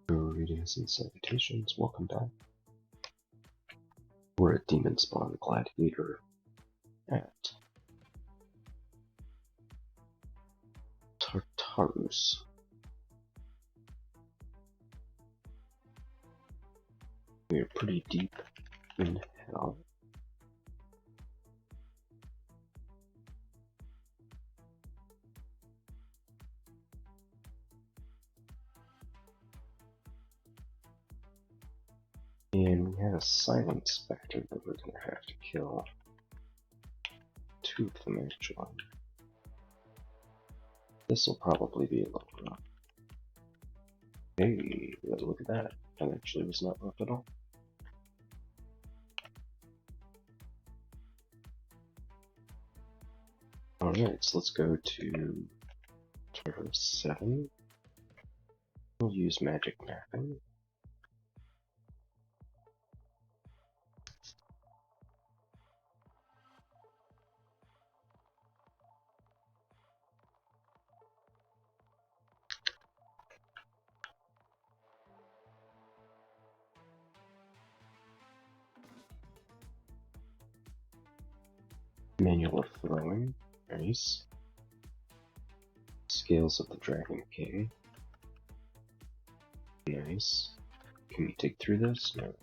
Greetings and salutations, welcome back. We're at Demon Spawn Gladiator at Tartarus. We are pretty deep in hell. And we have a Silent Spectre that we're gonna have to kill. Two of them actually. This will probably be a little rough. Hey, look at that. That actually was not rough at all. Alright, so let's go to Tartarus 7. We'll use magic mapping. Manual of Throwing, nice. Scales of the Dragon King, nice. Can we dig through this? No.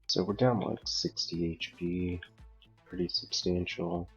So we're down like 60 HP, pretty substantial.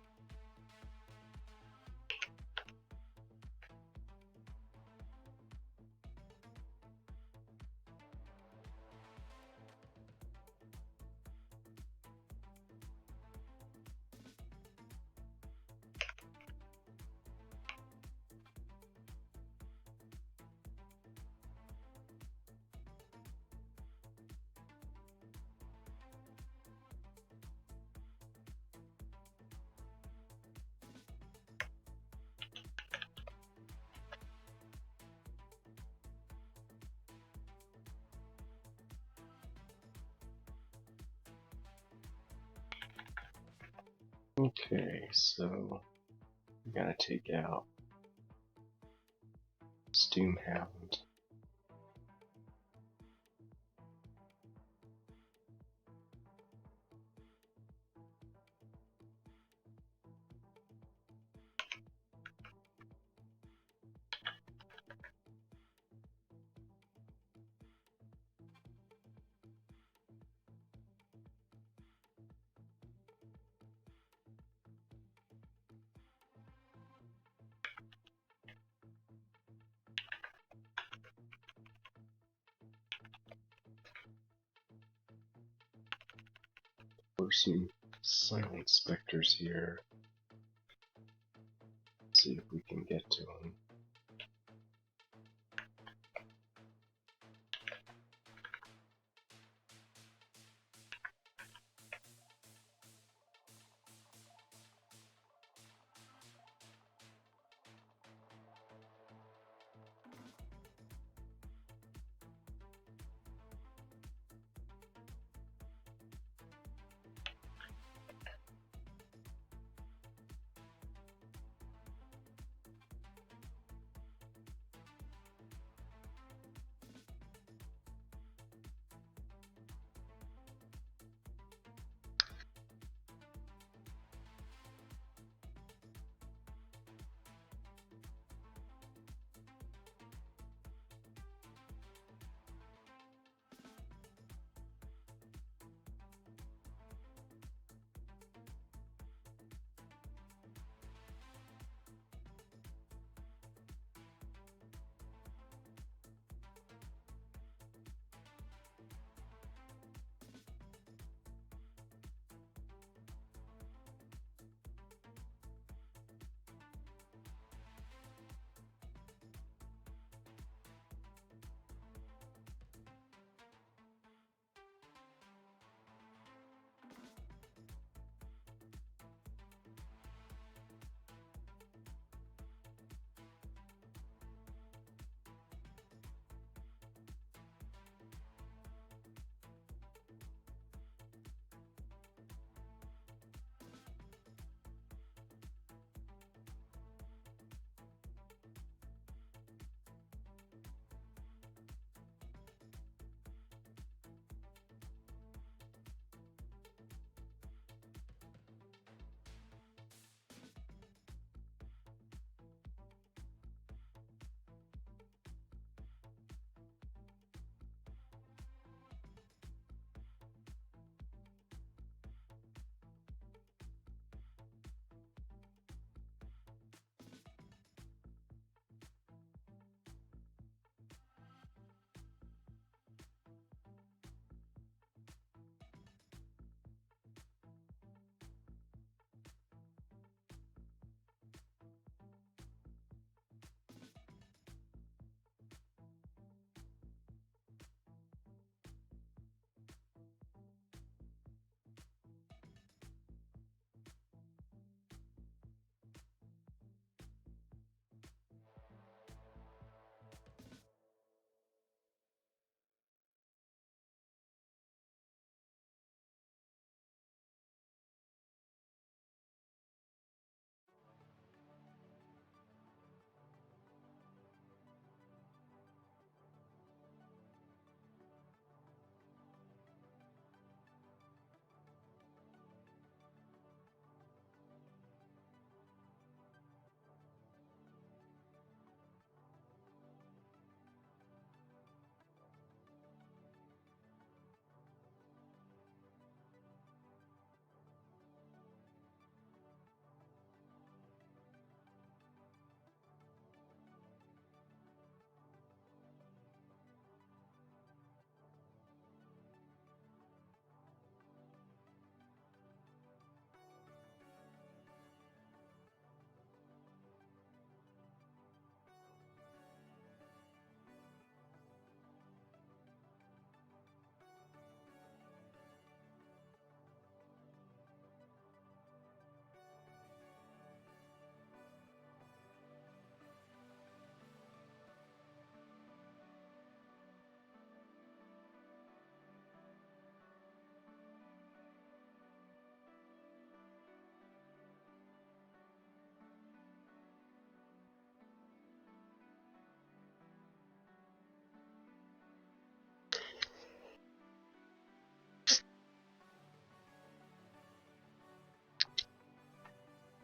Okay, so we gotta take out Doomhound. There's some Silent Spectres here. Let's see if we can get to them.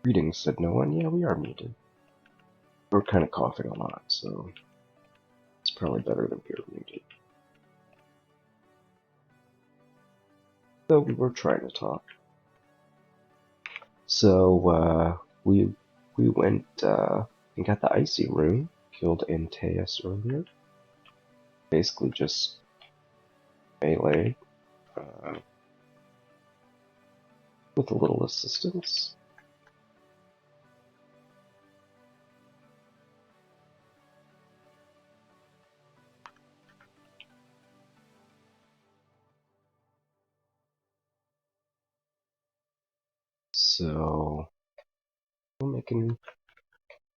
Greetings, said no one. Yeah, we are muted. We're kind of coughing a lot, so it's probably better that we're muted. Though we were trying to talk. So, we went and got the icy rune, killed Antaeus earlier. Basically just melee with a little assistance. So, we're making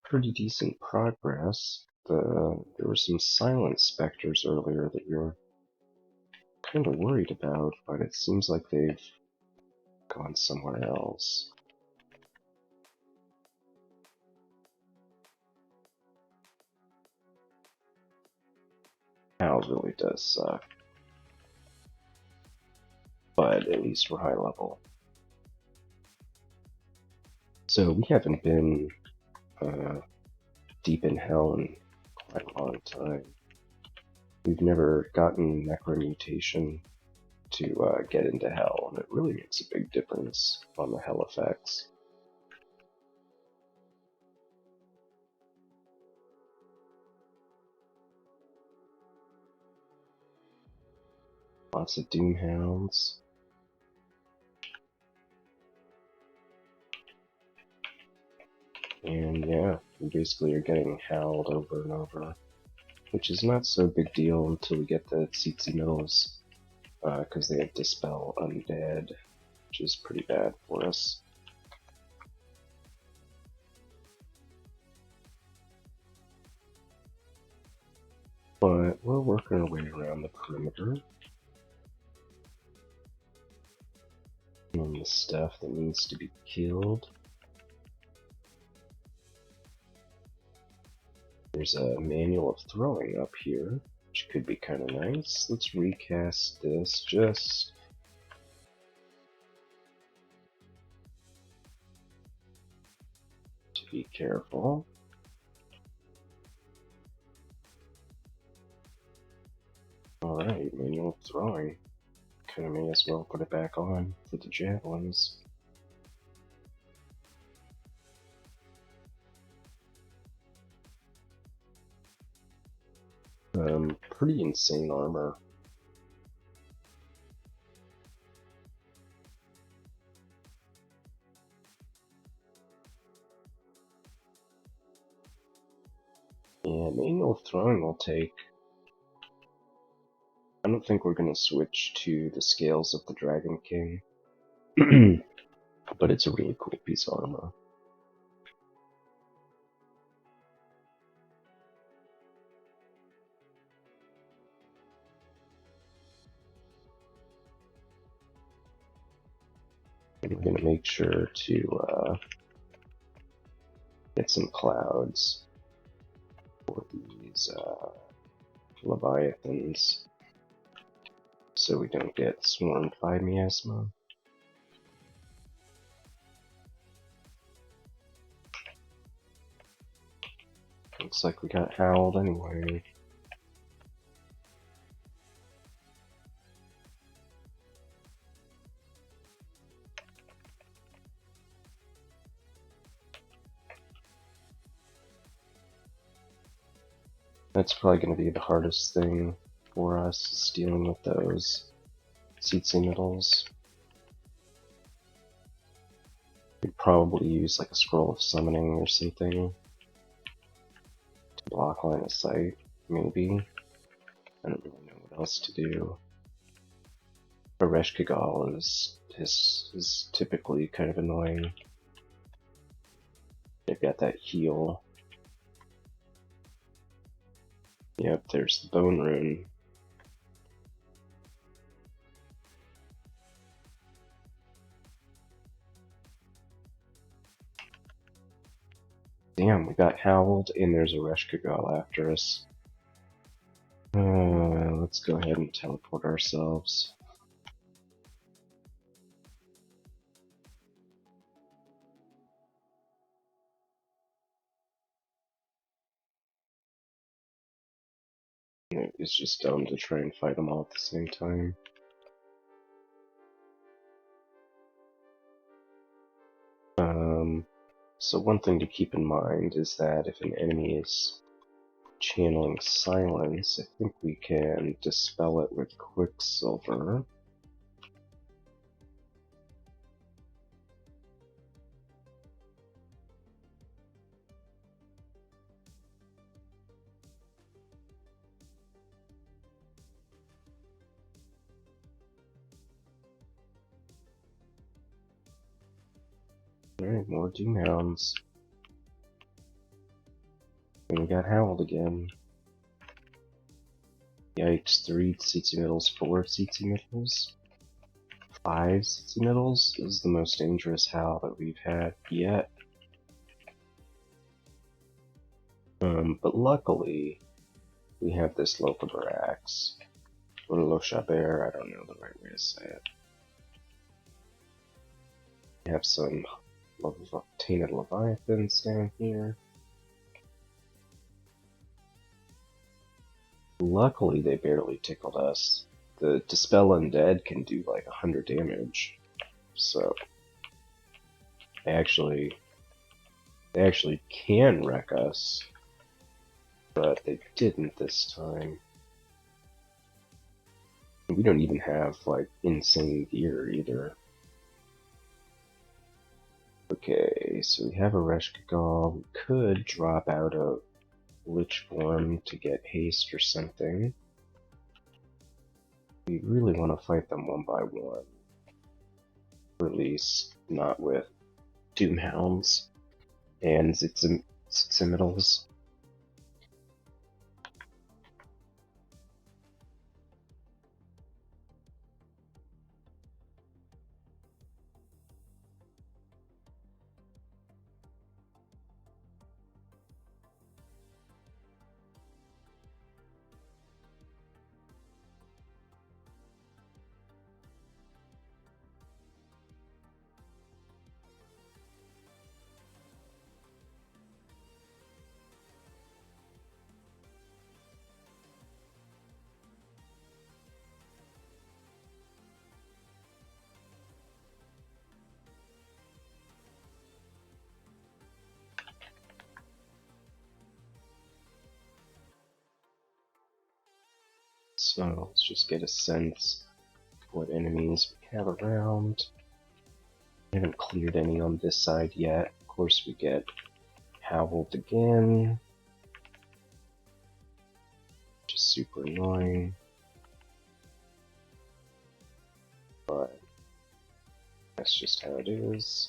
pretty decent progress. There were some silent specters earlier that you're kind of worried about, but it seems like they've gone somewhere else. Hal really does suck. But at least we're high level. So we haven't been deep in hell in quite a long time. We've never gotten necromutation to get into hell, and it really makes a big difference on the hell effects. Lots of Doomhounds. And yeah, we basically are getting howled over and over, which is not so big deal until we get the Tsitsi Middles, because they have Dispel Undead, which is pretty bad for us. But we're working our way around the perimeter. And the stuff that needs to be killed. There's a manual of throwing up here, which could be kind of nice. Let's recast this just to be careful. Alright, manual of throwing. Kinda may as well put it back on for the javelins. Pretty insane armor. Yeah, manual of throwing will take. I don't think we're gonna switch to the scales of the Dragon King. But it's a really cool piece of armor. And we're gonna make sure to get some clouds for these Leviathans, so we don't get swarmed by miasma. Looks like we got howled anyway. That's probably going to be the hardest thing for us, is dealing with those Tsitsi Middles. We'd probably use like a scroll of summoning or something to block line of sight, maybe. I don't really know what else to do. Ereshkigal is typically kind of annoying. They've got that heal. Yep, there's the Bone Rune. Damn, we got howled and there's a Ereshkigal after us. Let's go ahead and teleport ourselves. It's just dumb to try and fight them all at the same time. So one thing to keep in mind is that if an enemy is channeling silence, I think we can dispel it with Quicksilver. Alright, more Doomhounds. And we got Howled again. Yikes, 3 CC middles, 4 CC middles, 5 CC middles is the most dangerous Howl that we've had yet. But luckily, we have this Locabrax. Or Lochaber, I don't know the right way to say it. We have some Tainted Leviathans down here. Luckily, they barely tickled us. The Dispel Undead can do like 100 damage, so they actually can wreck us, but they didn't this time. We don't even have like insane gear either. Okay, so we have a Reshkagal. We could drop out of Lich form to get haste or something. We really want to fight them one by one. Or at least not with Doomhounds and Ximitals. So let's just get a sense of what enemies we have around. We haven't cleared any on this side yet. Of course, we get Howled again, which is super annoying. But that's just how it is.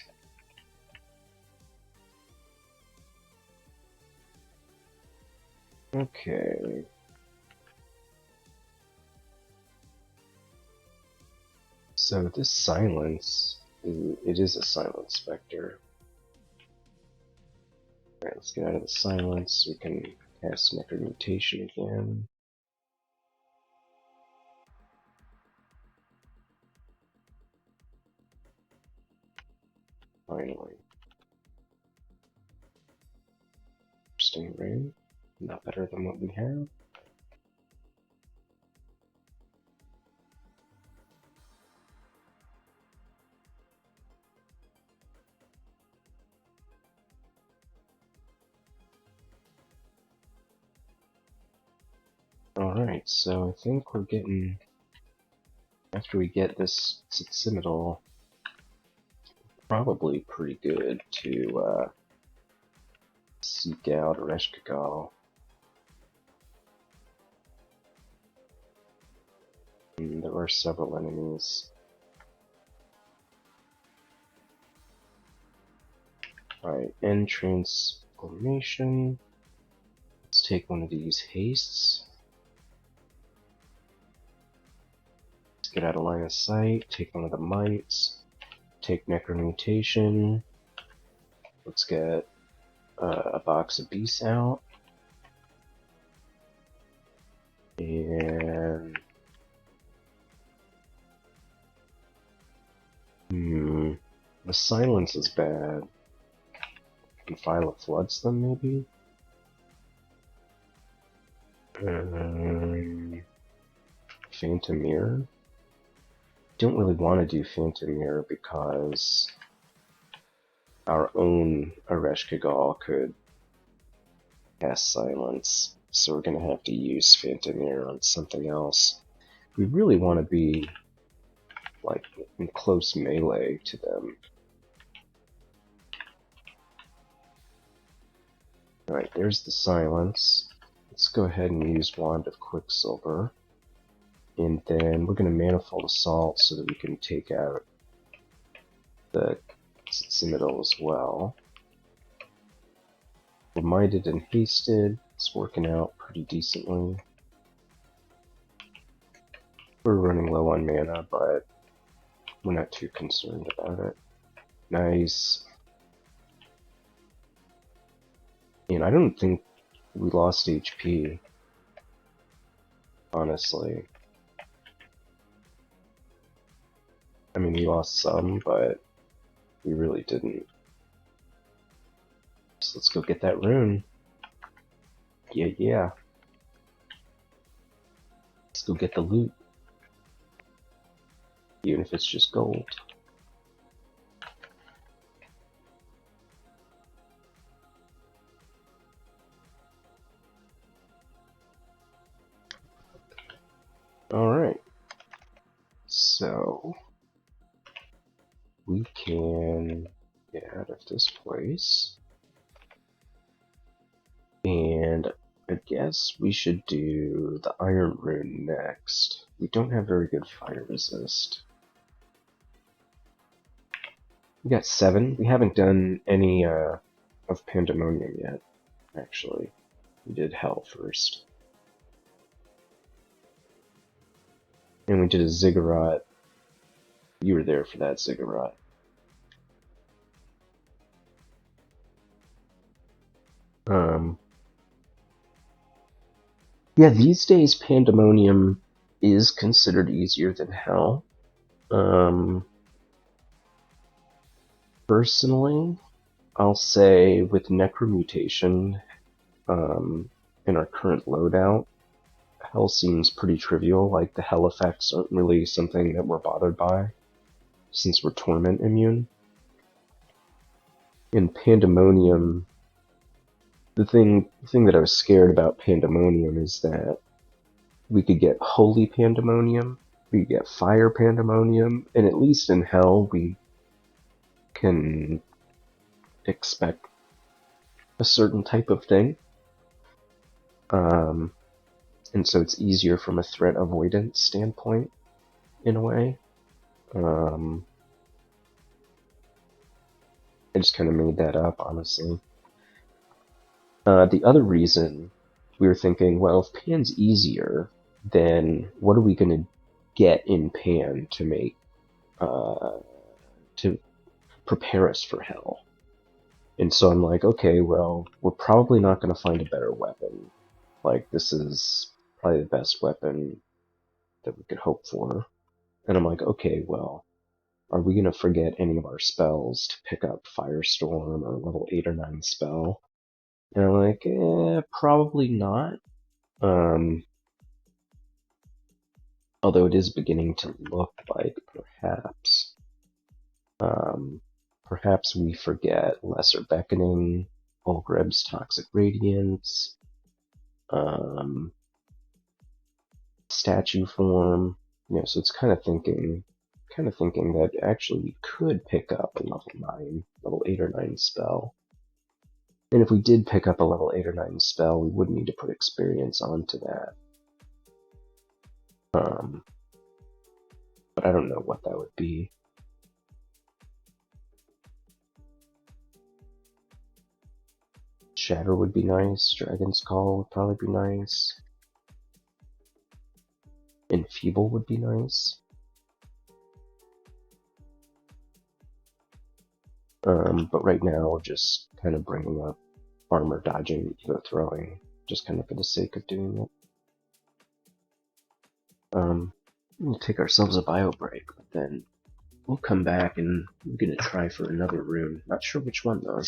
Okay. So this silence, it is a silent specter. Alright, let's get out of the silence so we can cast Necromutation again. Finally. Interesting rain. Not better than what we have. Alright, so I think we're getting... After we get this Scimitar, probably pretty good to seek out Reshkagal. There are several enemies. Alright, end transformation. Let's take one of these hastes. Let's get out of line of sight, take one of the mites, take Necromutation. Let's get a box of beasts out. And... the silence is bad. Can Phyla floods them, maybe? Phantom Mirror. Don't really want to do Phantom Mirror because our own Ereshkigal could cast Silence, so we're going to have to use Phantom Mirror on something else. We really want to be like in close melee to them. Alright, there's the Silence. Let's go ahead and use Wand of Quicksilver. And then we're going to Manifold Assault so that we can take out the Cimidal as well. Reminded and Hasted. It's working out pretty decently. We're running low on mana, but we're not too concerned about it. Nice. And I don't think we lost HP, honestly. I mean, we lost some, but we really didn't. So let's go get that rune. Yeah. Let's go get the loot. Even if it's just gold. Alright. So we can get out of this place. And I guess we should do the Iron Rune next. We don't have very good fire resist. We got 7. We haven't done any of Pandemonium yet, actually. We did Hell first. And we did a Ziggurat. You were there for that Ziggurat. Yeah, these days Pandemonium is considered easier than Hell. Personally, I'll say with Necromutation, in our current loadout, Hell seems pretty trivial. Like, the Hell effects aren't really something that we're bothered by, since we're Torment immune. In Pandemonium, the thing that I was scared about Pandemonium is that we could get Holy Pandemonium, we could get Fire Pandemonium, and at least in Hell we can expect a certain type of thing. And so it's easier from a threat avoidance standpoint, in a way. I just kind of made that up, honestly. The other reason we were thinking, well, if Pan's easier, then what are we going to get in Pan to make, to prepare us for Hell? And so I'm like, okay, well, we're probably not going to find a better weapon. Like, this is probably the best weapon that we could hope for. And I'm like, okay, well, are we going to forget any of our spells to pick up Firestorm or level 8 or 9 spell? And I'm like, probably not. Although it is beginning to look like perhaps we forget Lesser Beckoning, Ulgreb's Toxic Radiance, Statue Form. So it's kind of thinking that actually we could pick up a level 8 or 9 spell. And if we did pick up a level 8 or 9 spell, we would need to put experience onto that. But I don't know what that would be. Shatter would be nice, Dragon's Call would probably be nice. Enfeeble would be nice. But right now we're just kind of bringing up armor dodging, throwing, just kind of for the sake of doing it. We'll take ourselves a bio break, but then we'll come back and we're gonna try for another rune. Not sure which one though.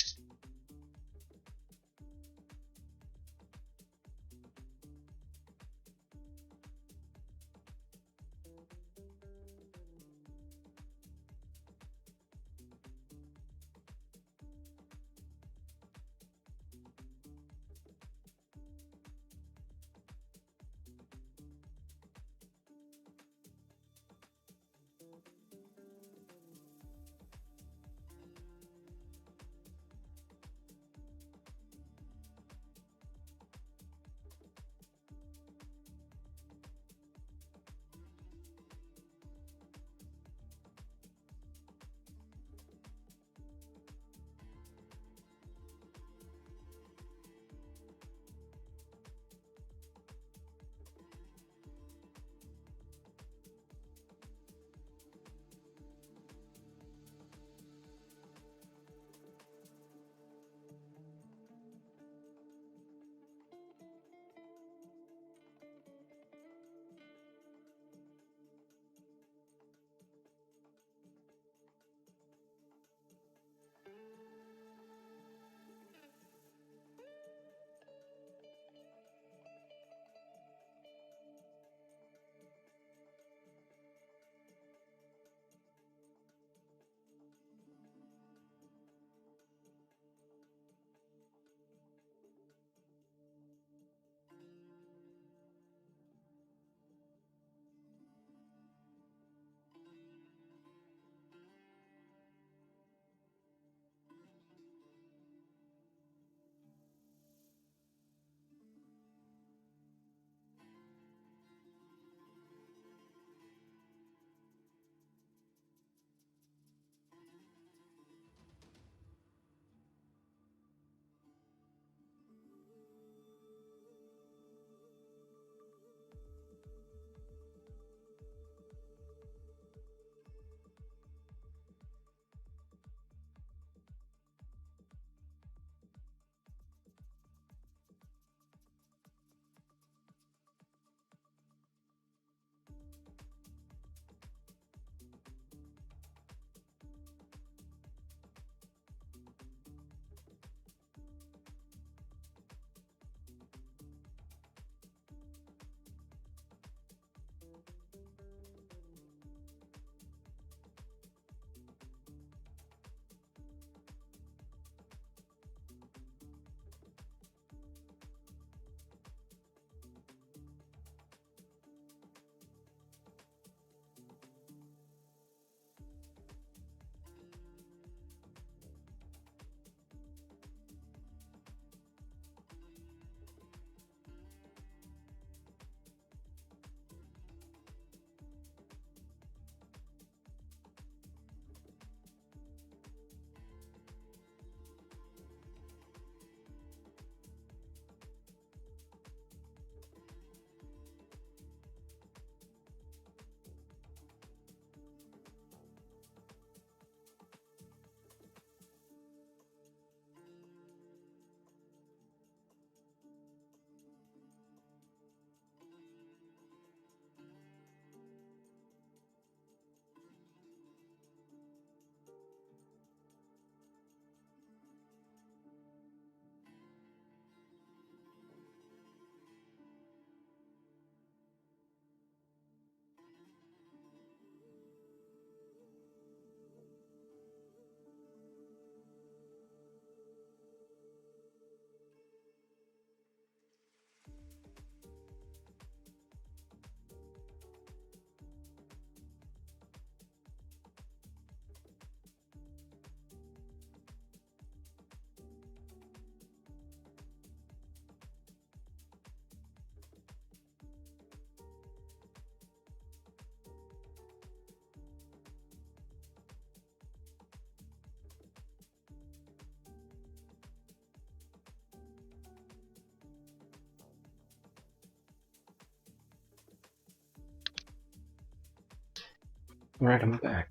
Alright, I'm back.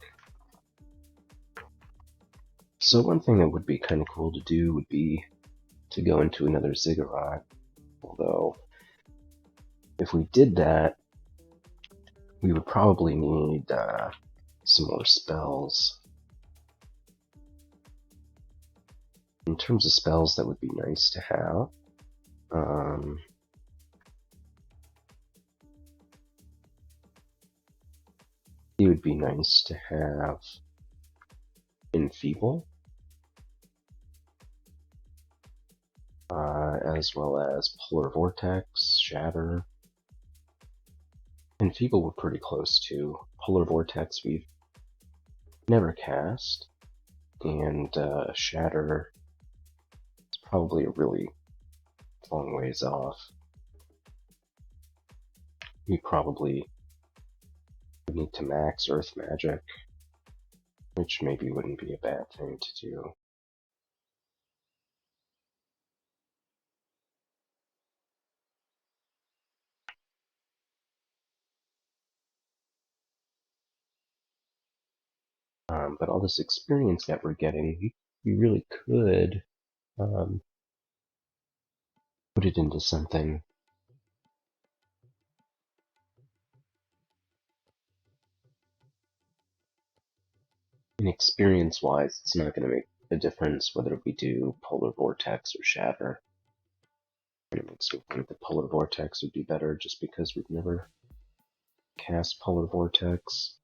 So one thing that would be kind of cool to do would be to go into another ziggurat. Although, if we did that, we would probably need some more spells. In terms of spells, that would be nice to have. It would be nice to have Enfeeble, as well as Polar Vortex, Shatter. Enfeeble we're pretty close to. Polar Vortex we've never cast, and Shatter is probably a really long ways off. We probably would need to max Earth Magic, which maybe wouldn't be a bad thing to do. But all this experience that we're getting, we really could put it into something. And experience-wise, it's not going to make a difference whether we do Polar Vortex or Shatter. And it makes me think that Polar Vortex would be better just because we've never cast Polar Vortex.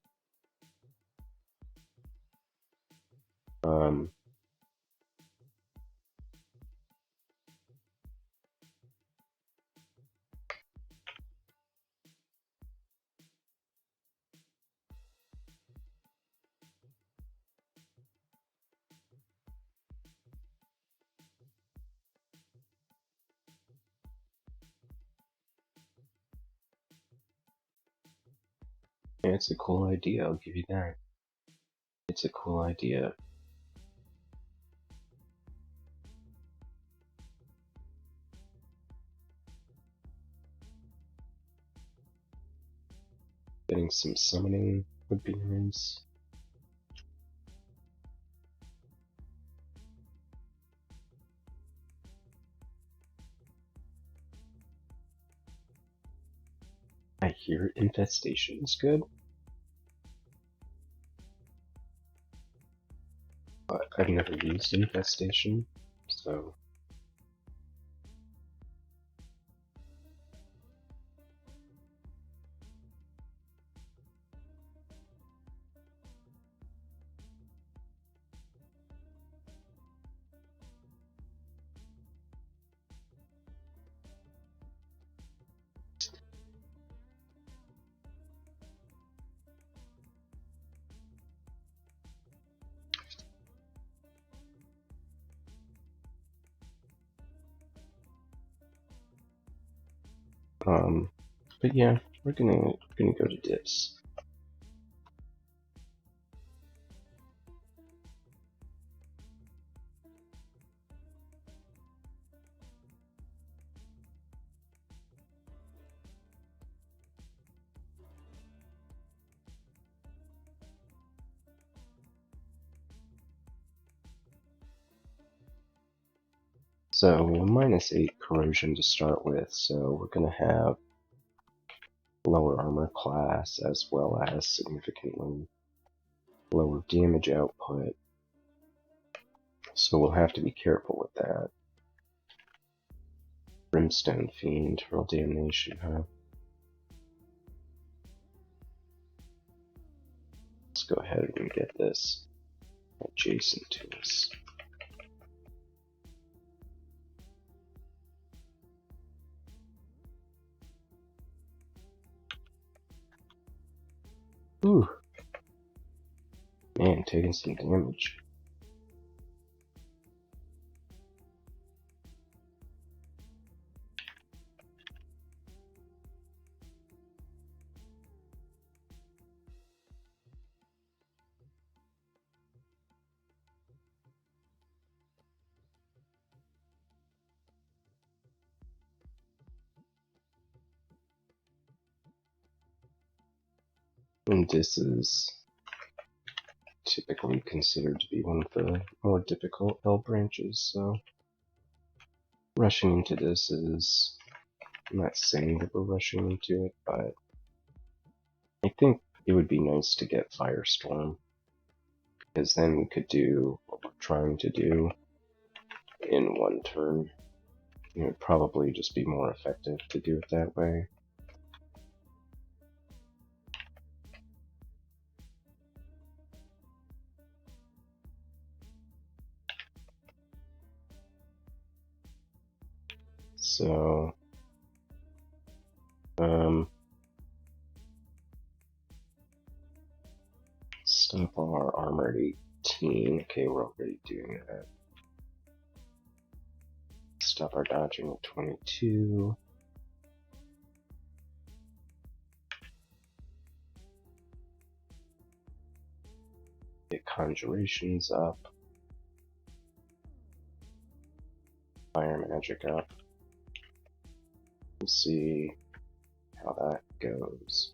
Yeah, it's a cool idea, I'll give you that. It's a cool idea. Getting some summoning would be nice. I hear Infestation is good, but I've never used Infestation, so... But yeah, we're gonna go to dips. So we have -8 corrosion to start with, so we're gonna have lower armor class as well as significantly lower damage output. So we'll have to be careful with that. Brimstone Fiend, Real Damnation, huh? Let's go ahead and get this adjacent to us. Ooh. Man, taking some damage. And this is typically considered to be one of the more difficult L branches, so rushing into this is, I'm not saying that we're rushing into it, but I think it would be nice to get Firestorm, because then we could do what we're trying to do in one turn. It would probably just be more effective to do it that way. So, stop our armor at 18. Okay, we're already doing that. Stop our dodging at 22. Get conjurations up. Fire magic up. We'll see how that goes.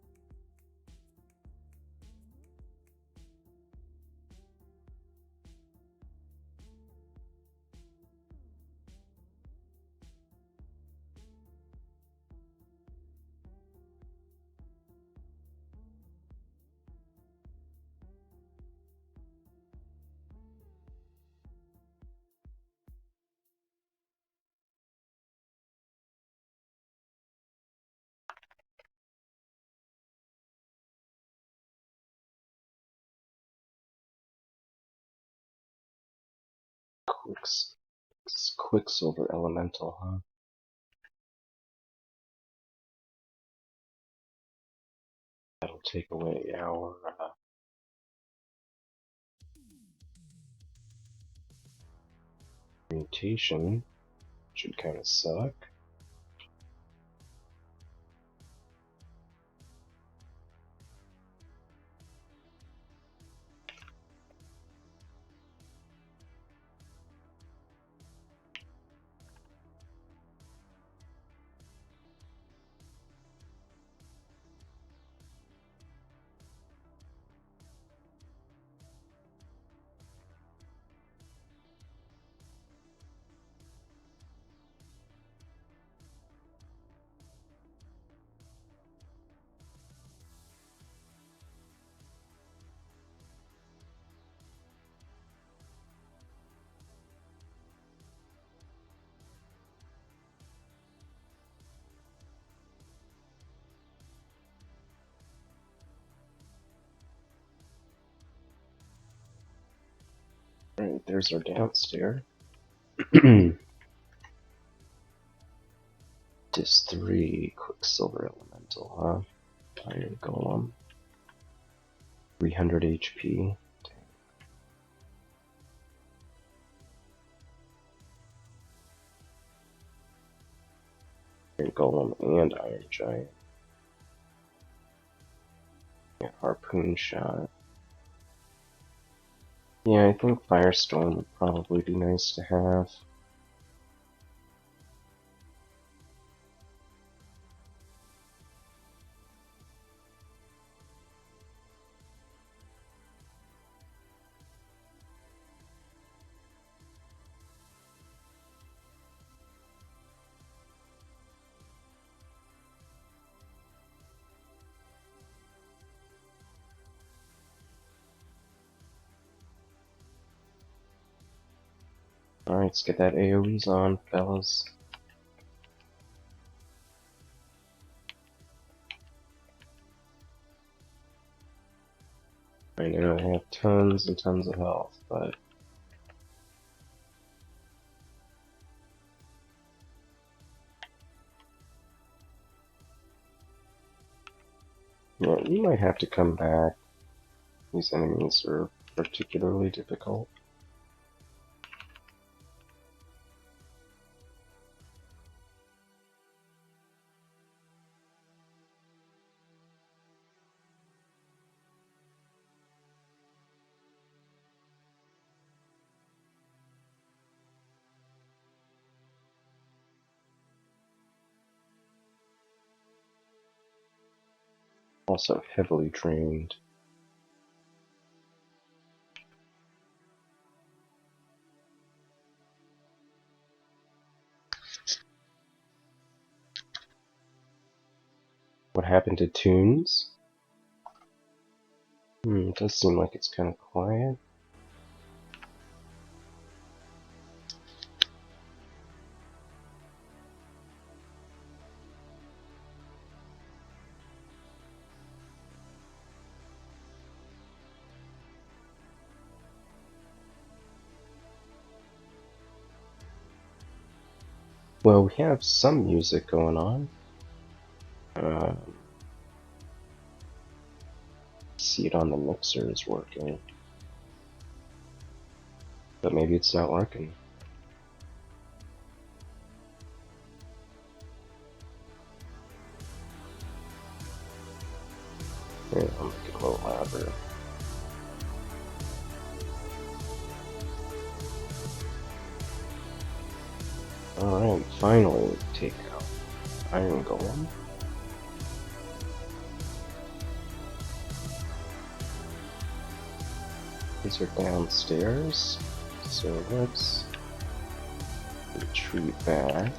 Quicksilver Elemental, huh? That'll take away our mutation. Should kind of suck. Alright, there's our downstairs. Dis 3, Quicksilver Elemental, huh? Iron Golem. 300 HP. Iron Golem and Iron Giant. Yeah, Harpoon Shot. Yeah, I think Firestorm would probably be nice to have. Alright, let's get that AoEs on, fellas. I know I have tons and tons of health, but yeah, you might have to come back. These enemies are particularly difficult. Also heavily trained. What happened to Tunes? It does seem like it's kind of quiet. Well, we have some music going on. See it on the mixer is working. But maybe it's not working. Here, I'll make it a little louder. Alright, finally take out Iron Golem. These are downstairs, so let's retreat back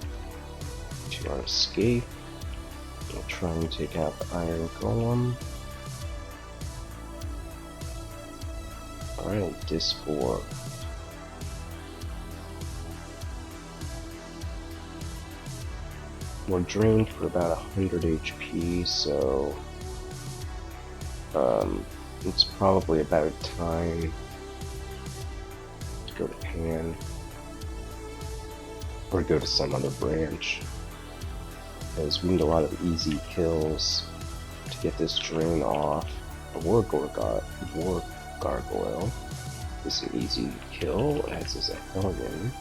to our escape. We'll try and take out the Iron Golem. Alright, Disc 4. We're drained for about 100 HP, so it's probably about time to go to Pan or go to some other branch, because we need a lot of easy kills to get this drain off. A War Gargoyle is an easy kill, as is a Hellion.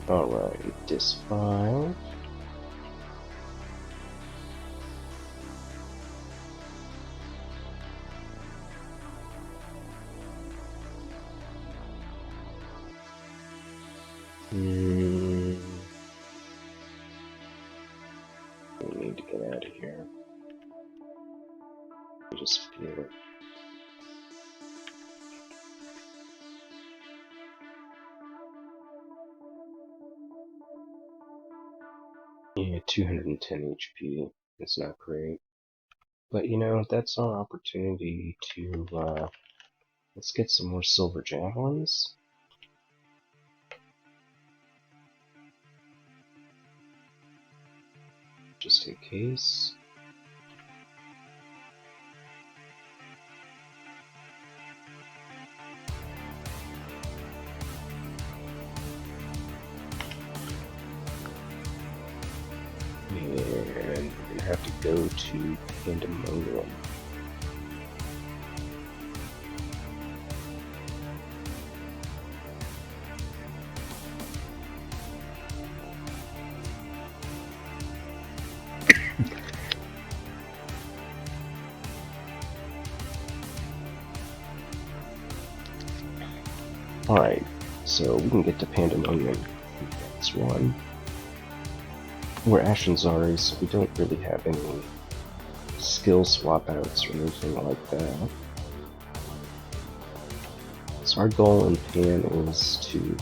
Alright, Disc 5. We need to get out of here. I just feel it. Yeah, 210 HP. It's not great. But you know, that's our opportunity to, let's get some more Silver Javelins. Just in case. And we're gonna have to go to Pandemonium. Alright, so we can get to Pandemonium. That's one. We're Ashen Zari, so we don't really have any skill swap outs or anything like that. So our goal in Pan is to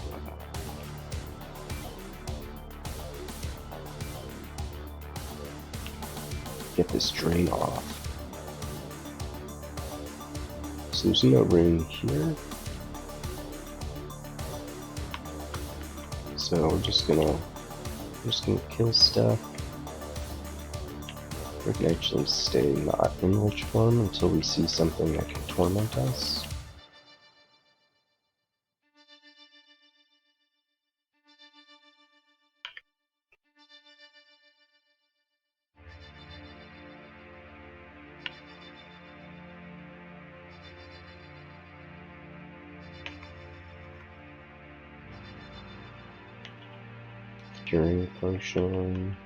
get this drain off. So there's no room here. So we're just gonna kill stuff. We can actually stay not in Lich form until we see something that can torment us. Curing potion.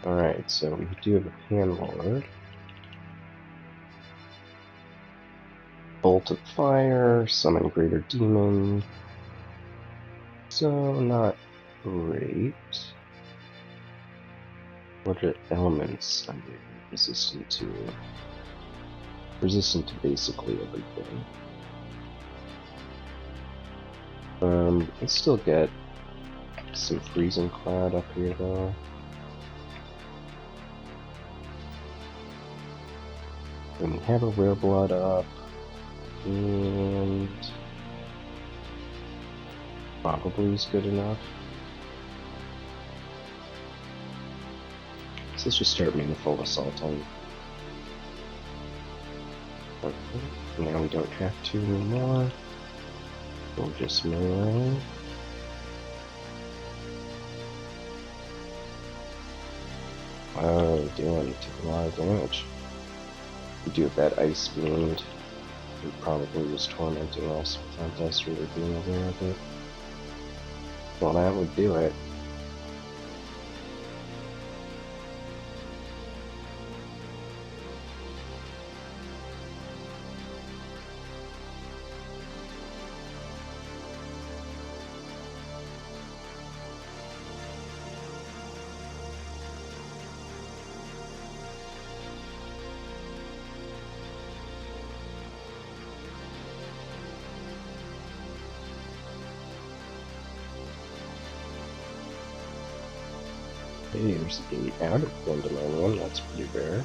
Alright, so we do have a Panlord. Bolt of Fire, Summon Greater Demon. So, not great. What are elements I'm resistant to? Resistant to basically everything. I still get some freezing cloud up here though. Then we have a rare blood up, and probably is good enough. So let's just start making full assault on. Okay, now we don't have to anymore. We'll just melee. Oh, damn, you took a lot of damage. We do have that ice fiend. He probably was tormenting us without us really being aware of it. Well, that would do it. Hey, there's an out of one one, that's pretty rare.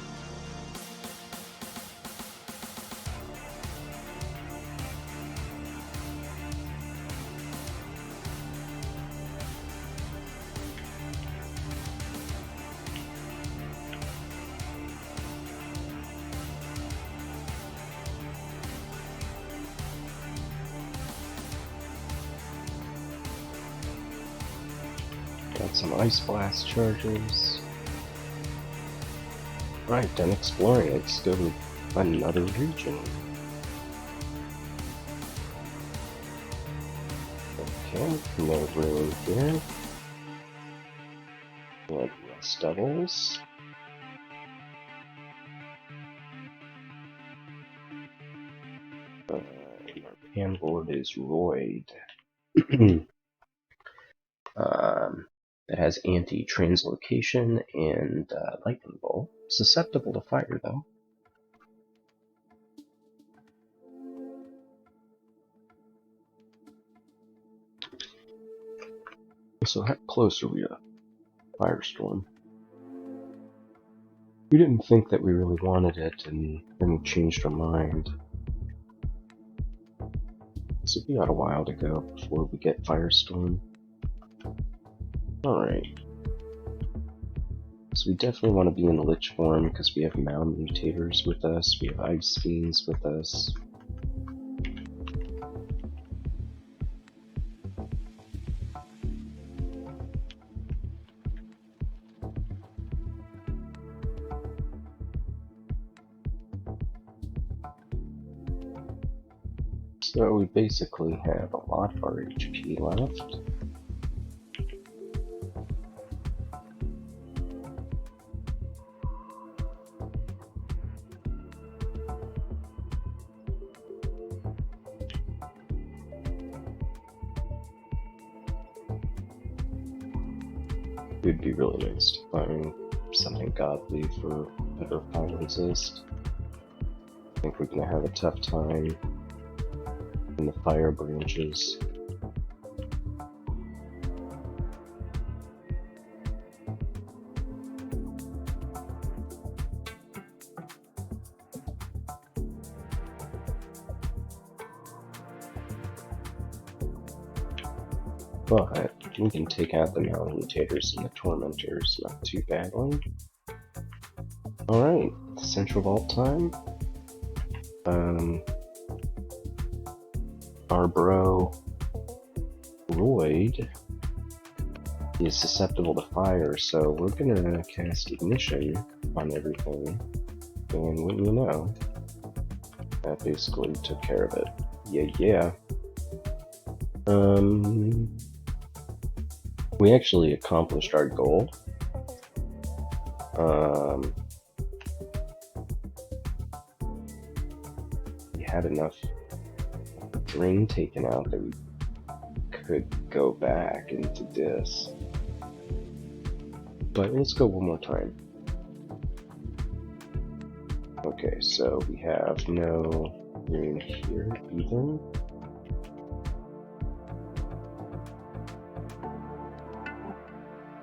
Got some Ice Blast charges. Right, done exploring. Let's go to another region. Okay, no room here. We have Rust Devils. And our Panlord is Royd. It has anti-translocation and lightning bolt. Susceptible to fire, though. So how close are we to Firestorm? We didn't think that we really wanted it, and then we changed our mind. So we got a while to go before we get Firestorm. Alright. So we definitely want to be in Lich form because we have Mound Mutators with us, we have Ice Fiends with us. So we basically have a lot of our HP left. It would be really nice to find something godly for better fire resist. I think we're gonna have a tough time in the fire branches. But we can take out the Mound Mutators and the Tormentors not too badly. Alright, Central Vault time. Our bro Royd is susceptible to fire, so we're gonna cast Ignition on everything, and wouldn't you know, that basically took care of it. Yeah. We actually accomplished our goal. We had enough drain taken out that we could go back into this. But let's go one more time. Okay, so we have no rune here either.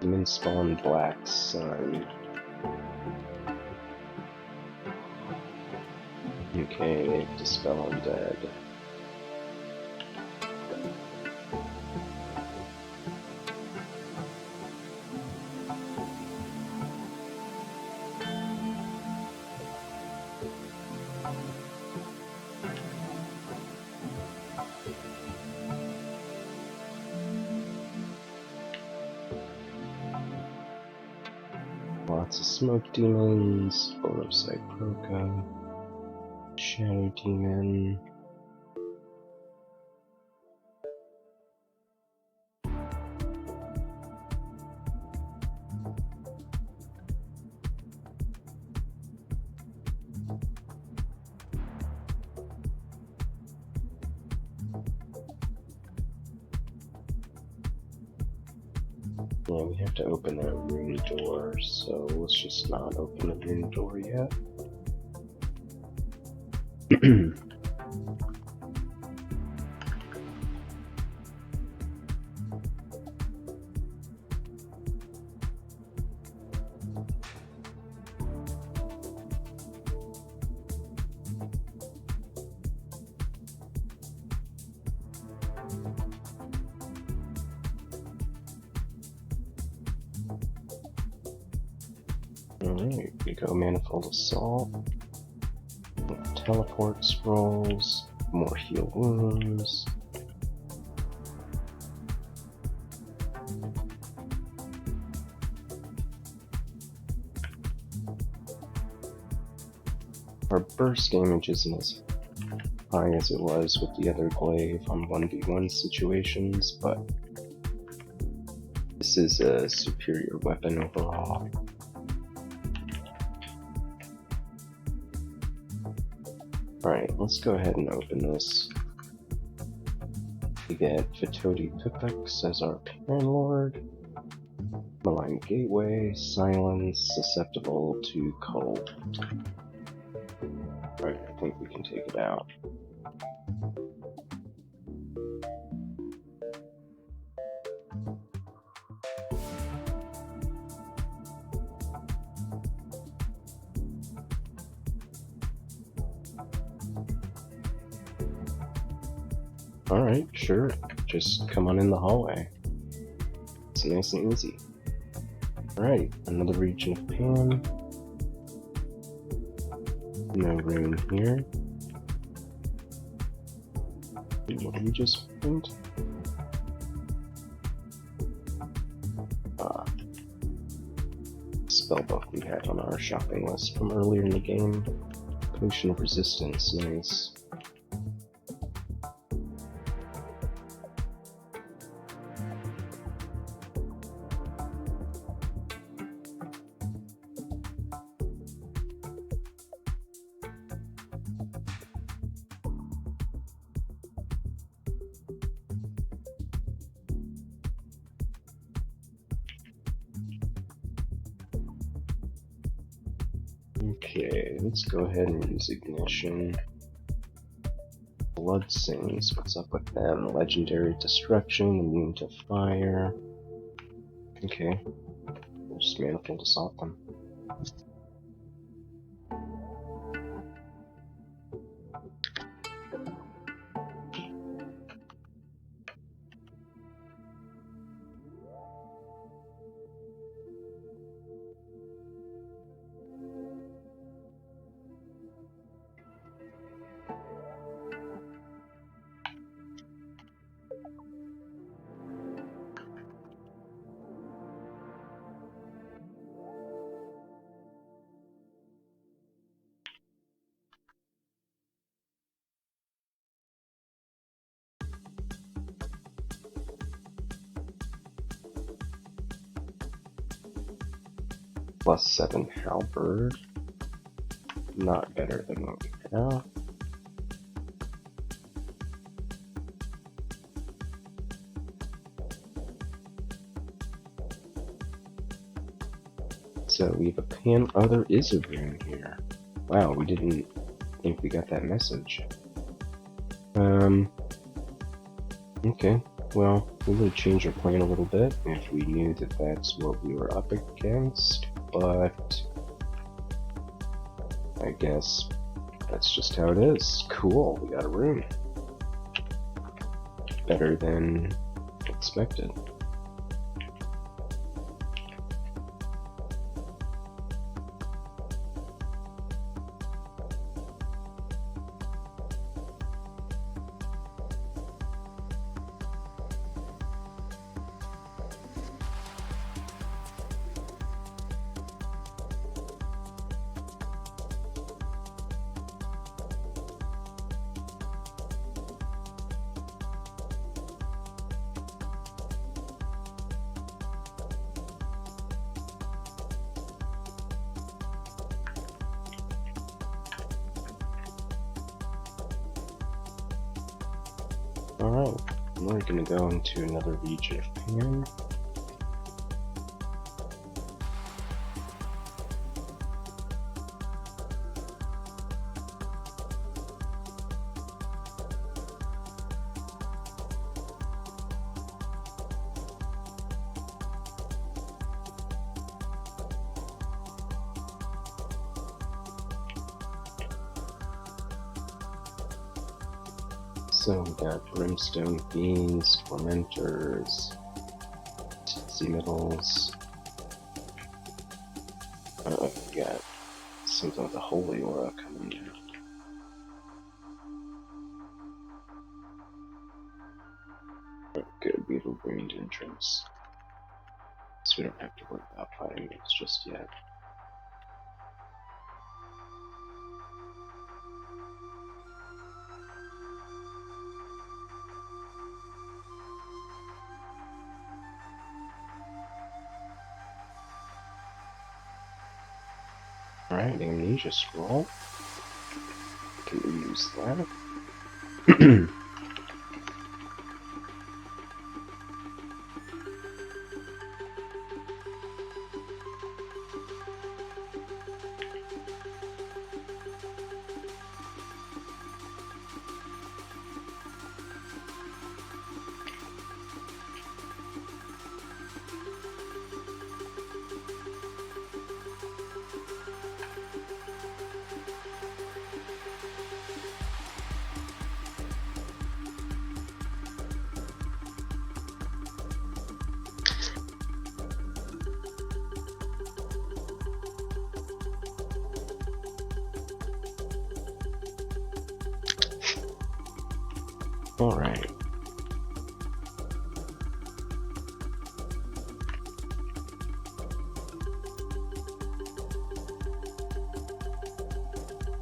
Demon Spawn Black Sun. Okay, Dispel Undead. Lots of Smoke Demons, Photocyproca, Shadow Demon. Yeah, we have to open that rune door, so let's just not open the rune door yet. Alright, we go Manifold Assault, Teleport Scrolls, more Heal Wounds. Our burst damage isn't as high as it was with the other glaive on 1v1 situations, but this is a superior weapon overall. Alright, let's go ahead and open this. We get Fatodi Pipex as our Panlord, Malign Gateway, Silence, susceptible to Cold. Alright, I think we can take it out. Alright, sure. Just come on in the hallway. It's nice and easy. Alright, another region of Pan. No rune here. What did we just find? Spellbook we had on our shopping list from earlier in the game. Potion of Resistance, nice. Okay, let's go ahead and use Ignition. Blood Sings, what's up with them? Legendary Destruction, immune to fire. Okay, we'll just Manifold Assault them. +7 Halberd. Not better than what we have. So we have a pan. Oh, there is a room here. Wow, we didn't think we got that message. Okay. Well, we would change our plan a little bit if we knew that that's what we were up against, but I guess that's just how it is. Cool, we got a room. Better than expected. Alright, we're gonna go into another region of Pan. So we got Brimstone Fiends, Tormentors, Tipsy Middles. We got something with a Holy Aura coming in. Good, we have a Ruined Entrance. So we don't have to worry about fighting these just yet. Alright, Amnesia Scroll. Can we use that? Alright.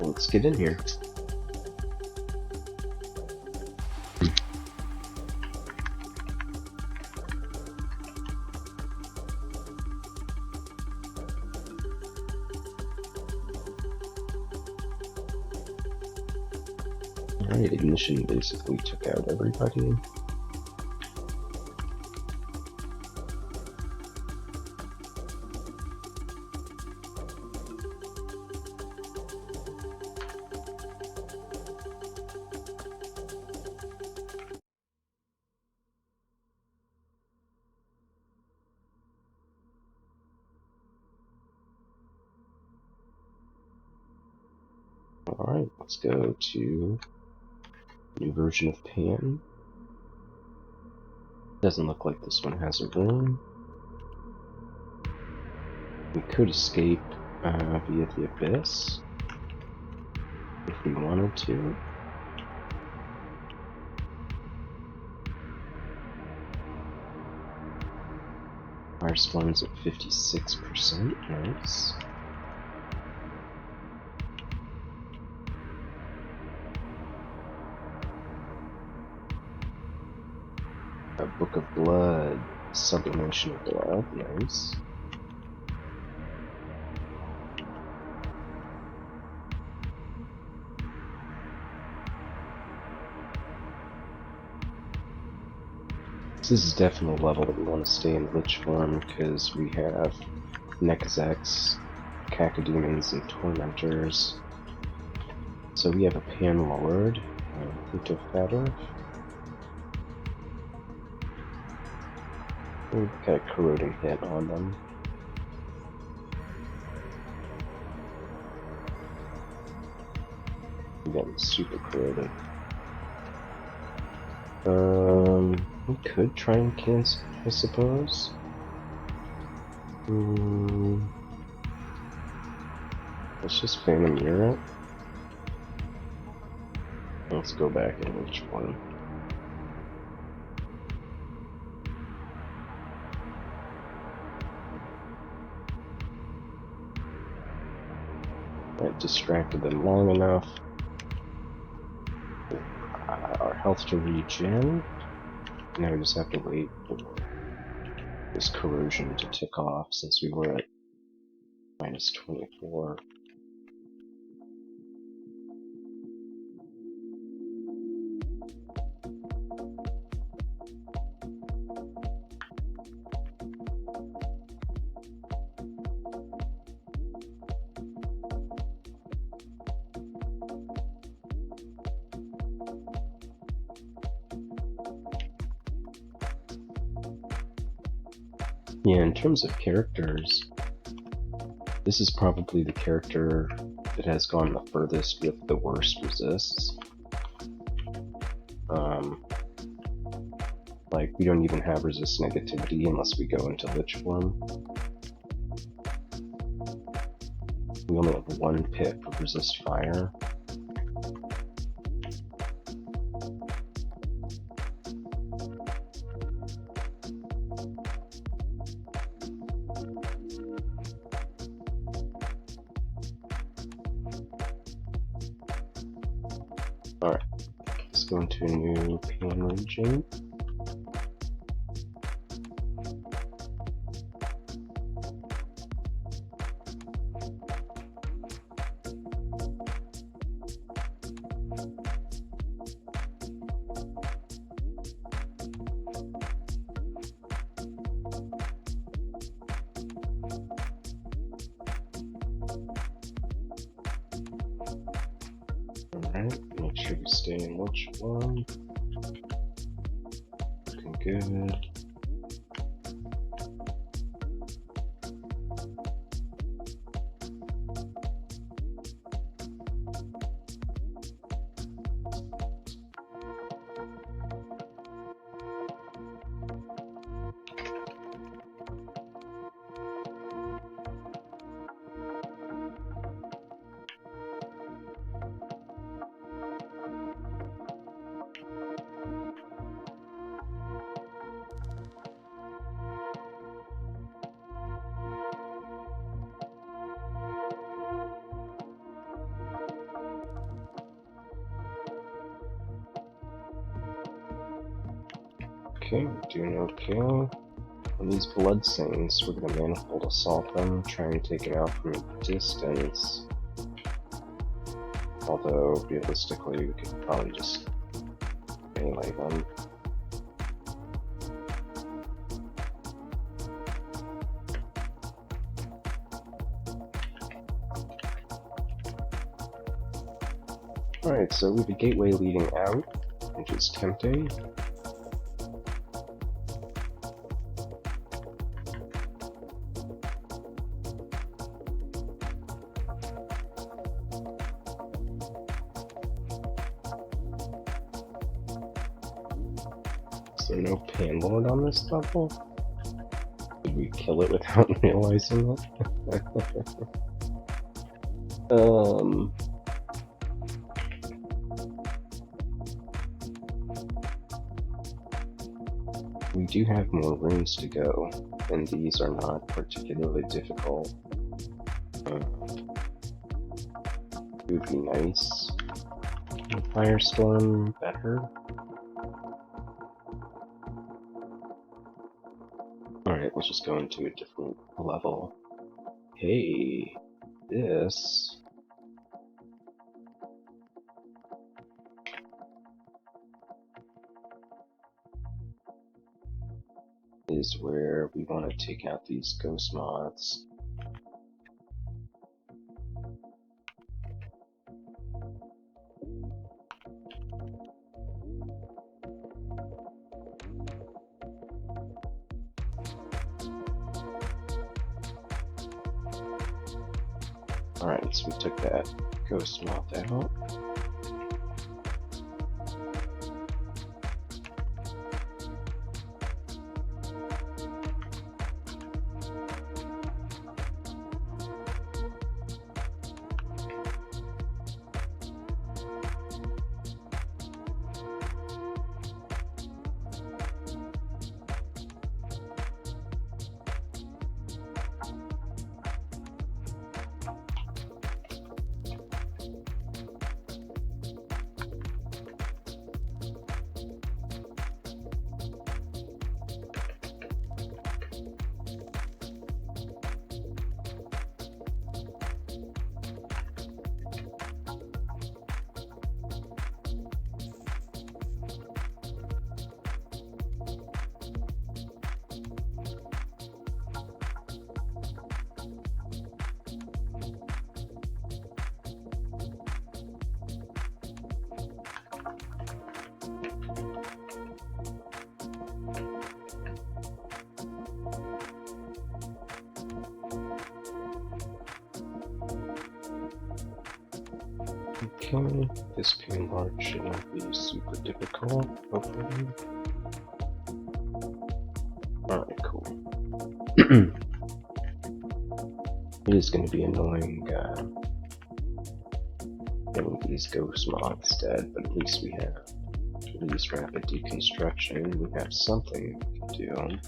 Let's get in here. Alright, Ignition basically took out everybody. Alright, let's go to new version of Pan. Doesn't look like this one has a room. We could escape via the Abyss if we wanted to. Fire Spawn's at 56%, nice. A Book of Blood, Sublimation of Blood, nice. This is definitely a level that we want to stay in Lich form because we have Nekazeks, Cacodemons, and Tormentors. So we have a Panlord, Hutofatter. We've got a corroding hit on them. We're getting super corroded. We could try and cancel, I suppose. Let's just Phantom Mirror it. Let's go back and reach one. That distracted them long enough. Our health to regen. Now we just have to wait for this corrosion to tick off since we were at minus 24. Yeah, in terms of characters, this is probably the character that has gone the furthest with the worst resists. Like, we don't even have resist negativity unless we go into Lich form. We only have one pip of resist fire. Alright, let's go into a new Pan region. Alright, make sure we stay in Lich form. Looking good. Okay, we're doing okay. On these Bloodstains, we're gonna Manifold Assault them, try and take it out from a distance. Although, realistically, we could probably just melee them. Alright, so we have a gateway leading out, which is Temte. Is there no Panlord on this level? Did we kill it without realizing it? We do have more rooms to go, and these are not particularly difficult. It would be nice. Firestorm better. Alright, let's just go into a different level. Hey, this is where we want to take out these ghost moths. Alright, so we took that ghost moth out. Okay, this pain part should not be super difficult, hopefully. Alright, cool. It is going to be annoying getting these ghost moths dead, but at least we have rapid deconstruction. We have something we can do.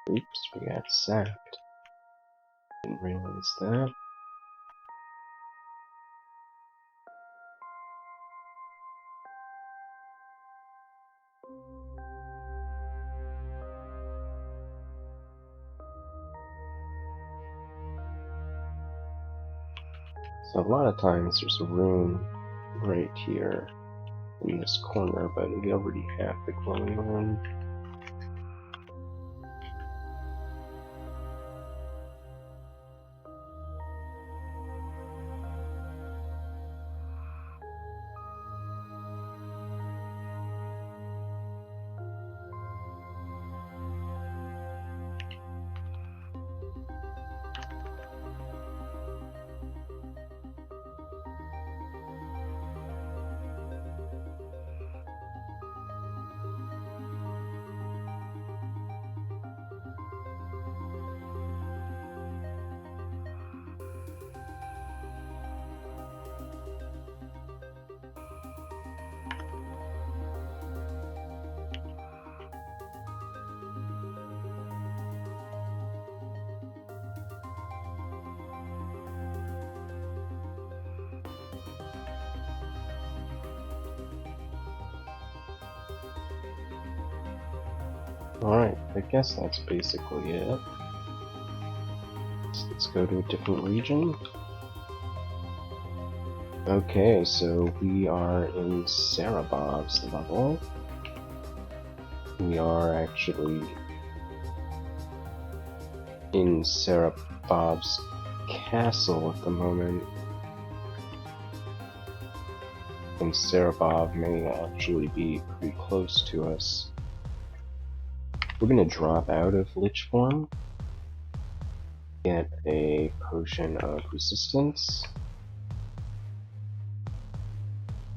Oops, we got sapped. Didn't realize that. So a lot of times there's a room right here in this corner, but we already have the glowing room. Alright, I guess that's basically it. So let's go to a different region. Okay, so we are in Sarabav's level. We are actually in Sarabav's castle at the moment. And Sarabav may actually be pretty close to us. We're gonna drop out of Lich form, get a potion of resistance,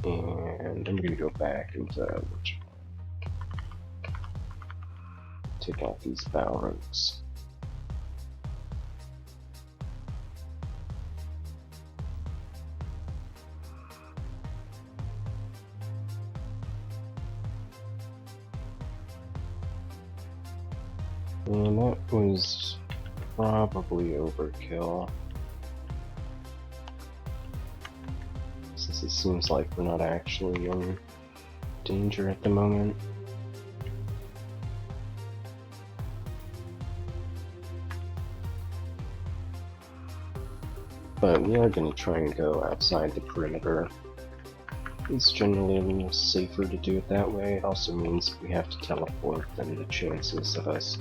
and I'm gonna go back into Lich form. Take out these Balrogs. And that was probably overkill. Since it seems like we're not actually in danger at the moment. But we are going to try and go outside the perimeter. It's generally a little safer to do it that way. It also means we have to teleport, then the chances of us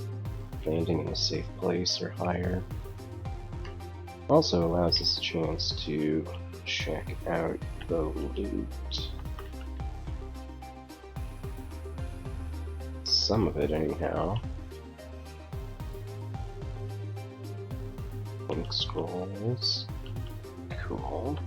landing in a safe place are higher. Also allows us a chance to check out the loot. Some of it, anyhow. Ink scrolls. Cool.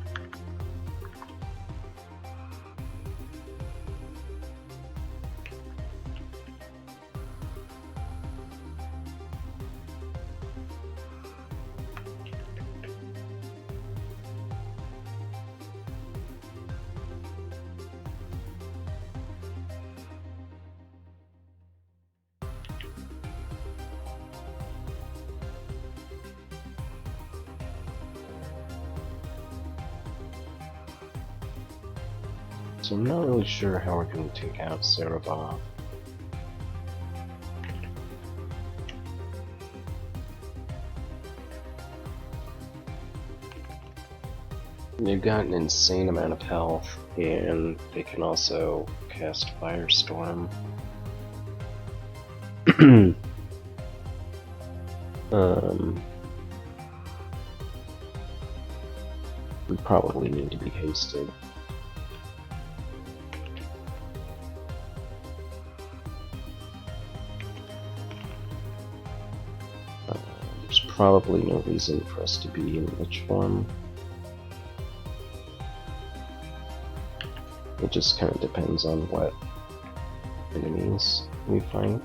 So I'm not really sure how we're going to take out Serapov. They've got an insane amount of health, and they can also cast Firestorm. We probably need to be hasted. There's probably no reason for us to be in Lich form. It just kind of depends on what enemies we fight.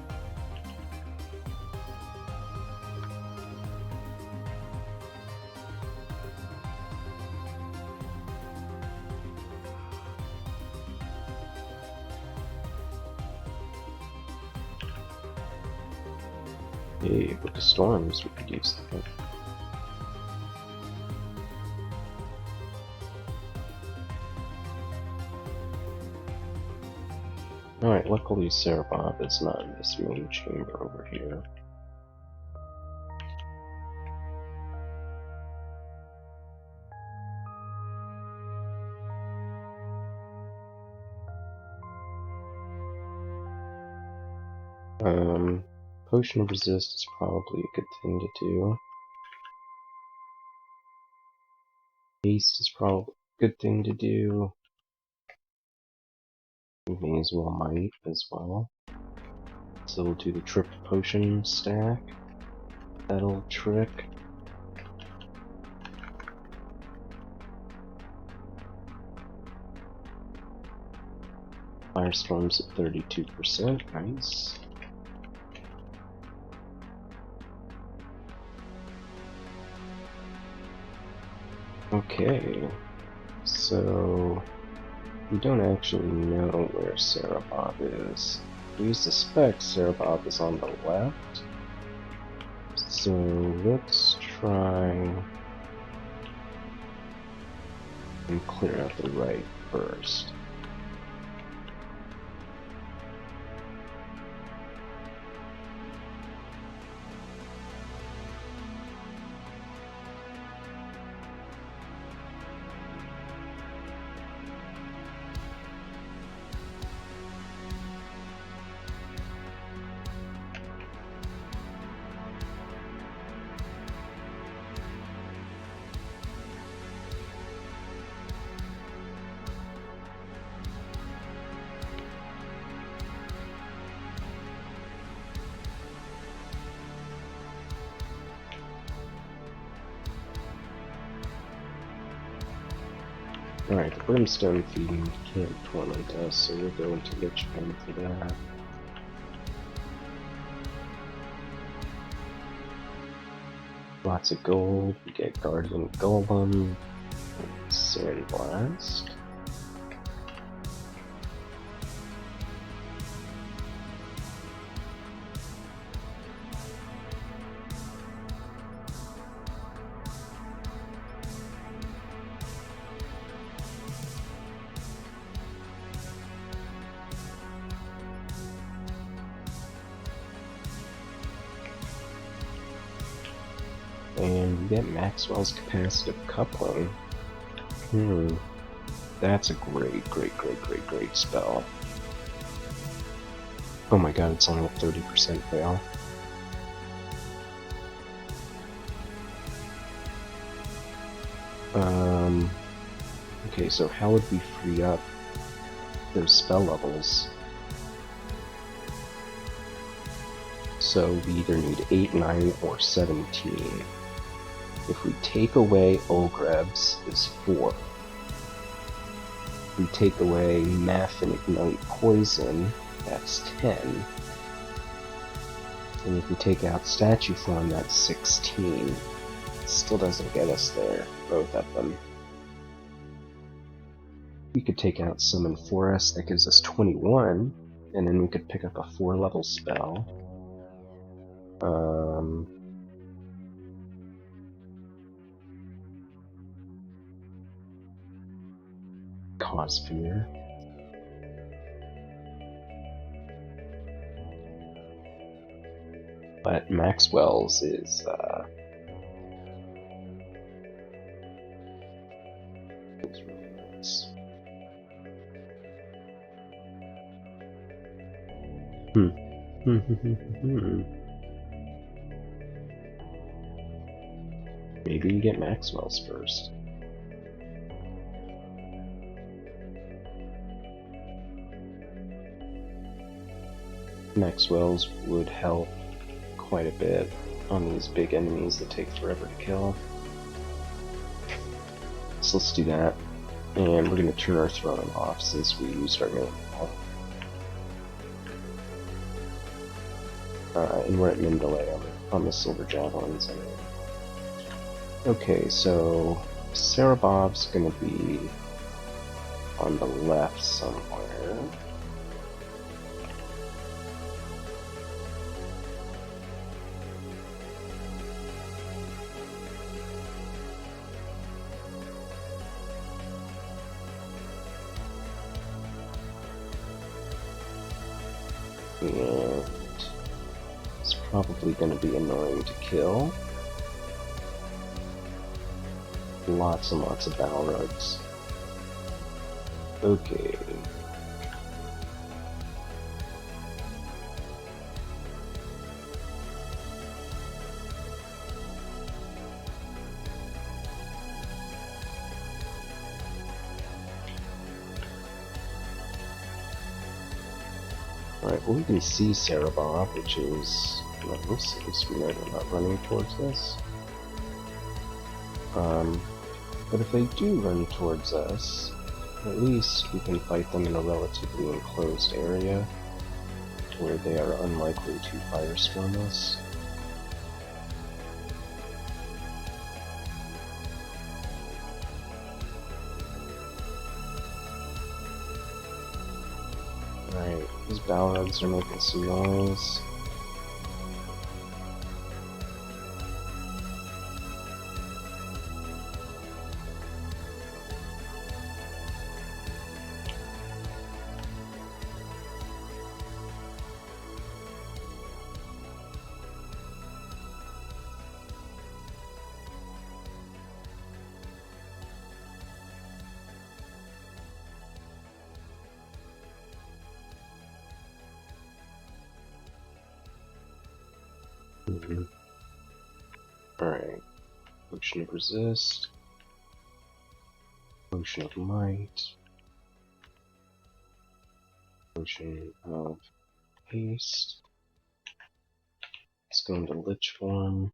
Hey, with the storms, we could use them. Alright, luckily Serapov is not in this main chamber over here. Potion of Resist is probably a good thing to do. Haste is probably a good thing to do. We may as well might as well. So we'll do the trip potion stack. That'll trick. Firestorm's at 32%, nice. Okay, so we don't actually know where Serapov is. We suspect Serapov is on the left, so let's try and clear out the right first. Alright, the Brimstone Fiend can't torment us, so we'll go into Lich form for that. Lots of gold, we get Guardian Golem, Sandblast. And you get Maxwell's Capacitive Coupling. That's a great spell. Oh my god, it's only a 30% fail. Okay, so how would we free up those spell levels? So we either need 8, 9, or 17. If we take away Ogrebs, is 4. If we take away Math and Ignite Poison, that's 10. And if we take out Statue Form, that's 16. It still doesn't get us there, both of them. We could take out Summon Forest, that gives us 21, and then we could pick up a 4-level spell. Cause Fear. But Maxwell's is, really nice. Maybe you get Maxwell's first. Maxwell's would help quite a bit on these big enemies that take forever to kill. So let's do that. And we're going to turn our throne off since we used our main and we're at min delay on the Silver Javelins. Okay, so Sarabov's going to be on the left somewhere. And it's probably going to be annoying to kill. Lots and lots of Balrogs. Okay. Alright, well we can see Sarabov, which is nice. At least we know they're not running towards us. But if they do run towards us, at least we can fight them in a relatively enclosed area where they are unlikely to firestorm us. Alright, these Balrogs are making some noise. Alright. Potion of Resist. Potion of Might. Potion of Haste. Let's go into Lich form.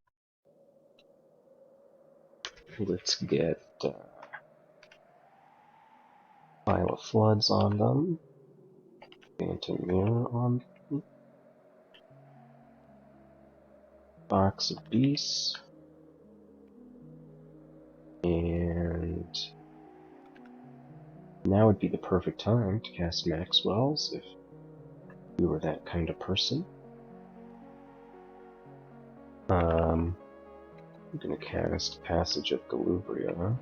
Let's get Vial of Floods on them. Phantom Mirror on them. Box of Beasts. And now would be the perfect time to cast Maxwell's if you were that kind of person. I'm going to cast Passage of Galubria.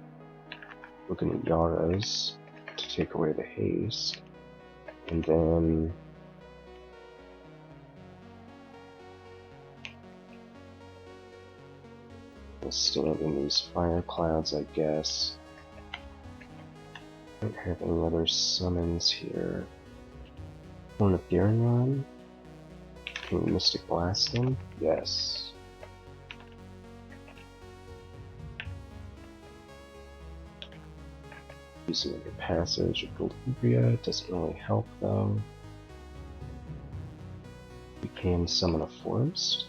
We're going to Yaros to take away the haste. And then We'll stand in these fire clouds, I guess. Don't have any other summons here. Horn of Garyon? Can we Mystic Blast them? Yes. Using your passage of Goldbria doesn't really help though. We can summon a forest.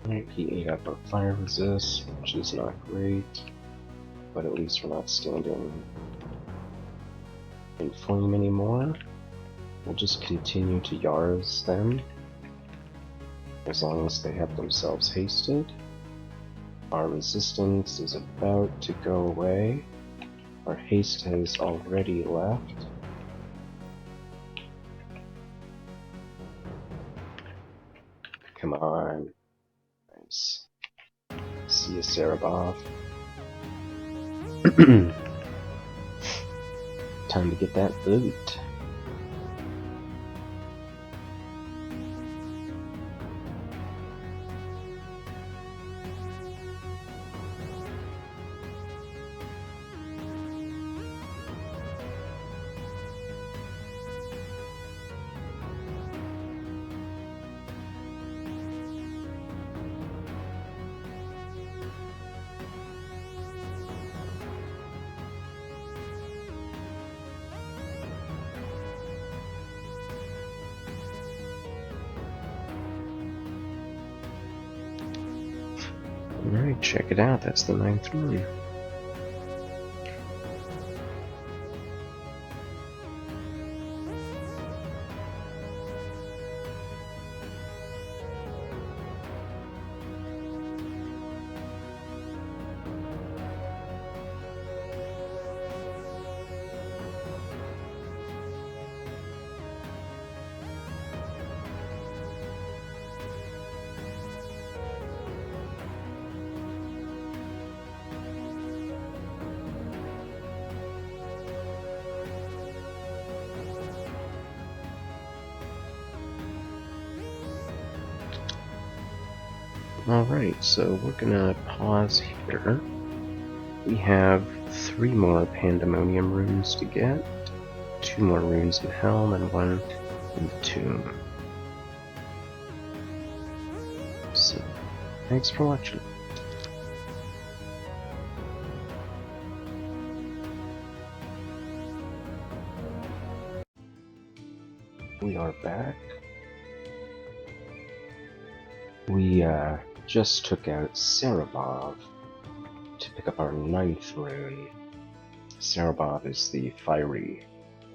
Alright, he ate up our fire resist, which is not great, but at least we're not standing in flame anymore. We'll just continue to Yars them, as long as they have themselves hasted. Our resistance is about to go away. Our haste has already left. Come on. Nice. See you, Sarabov. Time to get that boot. Alright, check it out, that's the 9th one. Alright, so we're gonna pause here. We have 3 more Pandemonium runes to get, 2 more runes in Helm, and 1 in the Tomb. So, thanks for watching. We are back. We just took out Sarabov to pick up our 9th rune. Sarabov is the fiery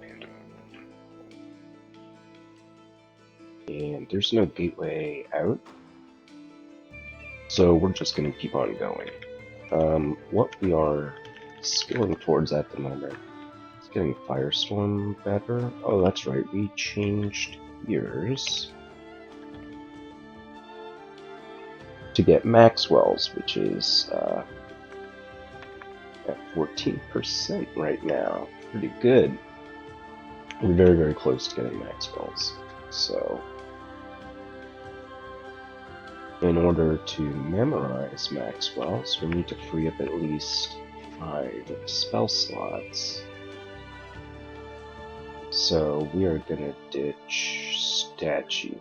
Pandemonium. And there's no gateway out, so we're just going to keep on going. What we are skilling towards at the moment is getting Firestorm better. Oh, that's right, we changed gears to get Maxwell's, which is at 14% right now. Pretty good. We're very, very close to getting Maxwell's. So, in order to memorize Maxwell's, we need to free up at least 5 spell slots. So, we are gonna ditch Statue.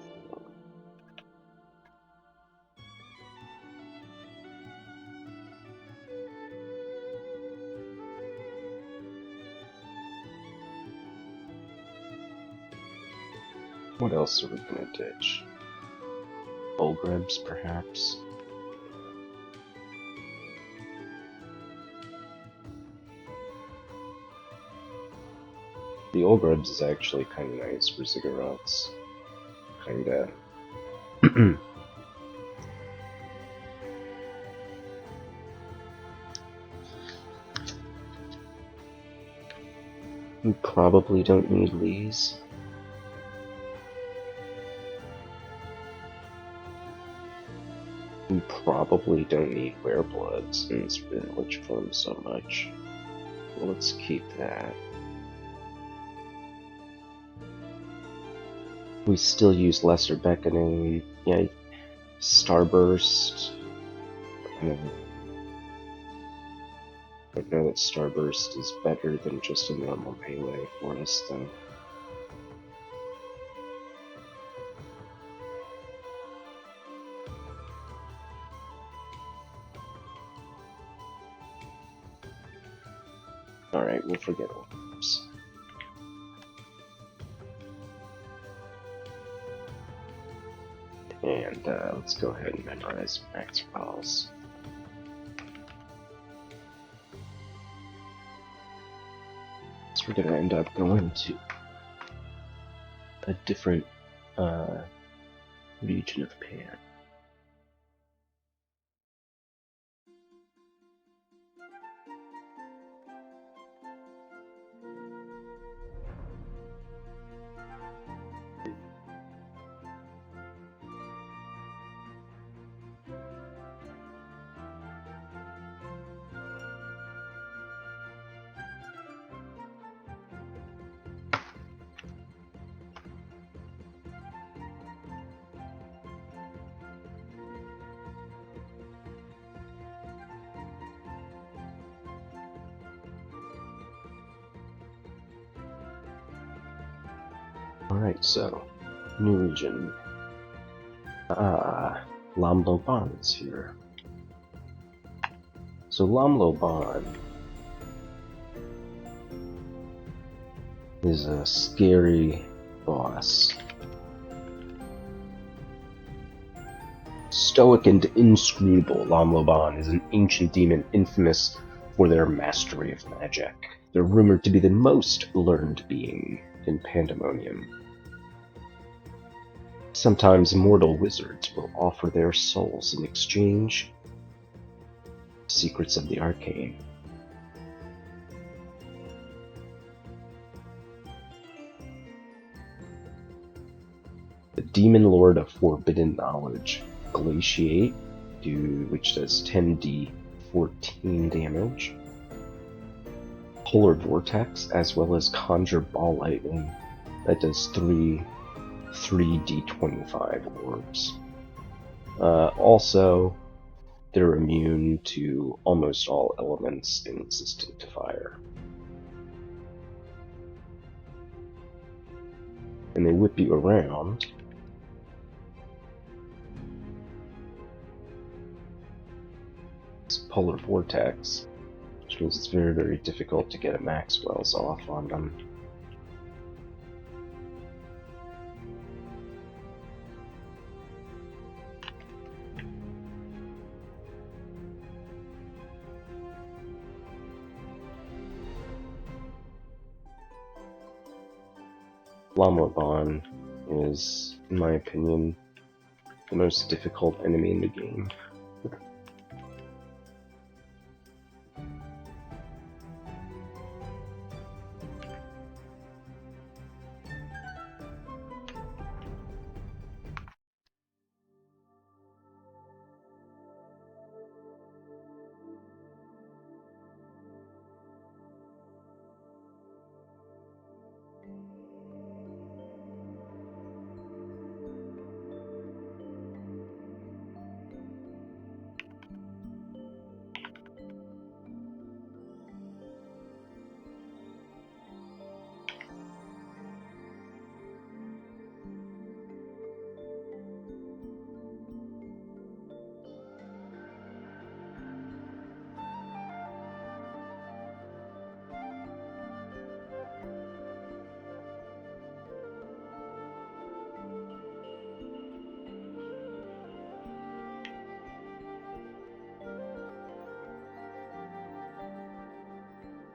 What else are we gonna ditch? Olgrebs, perhaps? The Olgrebs is actually kinda nice for Ziggurats. Kinda. We probably don't need Lees. We probably don't need Werebloods since we Lich Form so much. well, let's keep that. We still use Lesser Beckoning, yeah, Starburst. I don't know that Starburst is better than just a normal melee for us, though. Alright, we'll forget Orms. And let's go ahead and memorize Maxwell's. So we're going to end up going to a different region of Pan. Alright, so, new region. Lamloban is here. So Lamloban is a scary boss. Stoic and inscrutable, Lamloban is an ancient demon infamous for their mastery of magic. They're rumored to be the most learned being in Pandemonium. Sometimes mortal wizards will offer their souls in exchange for secrets of the arcane. The Demon Lord of Forbidden Knowledge, Glaciate, which does 10d 14 damage. Polar Vortex, as well as Conjure Ball Lightning, that does 3d25 orbs. Also, they're immune to almost all elements and resistant to fire. And they whip you around. It's Polar Vortex, which means it's very, very difficult to get a Maxwell's off on them. Lamloban is, in my opinion, the most difficult enemy in the game.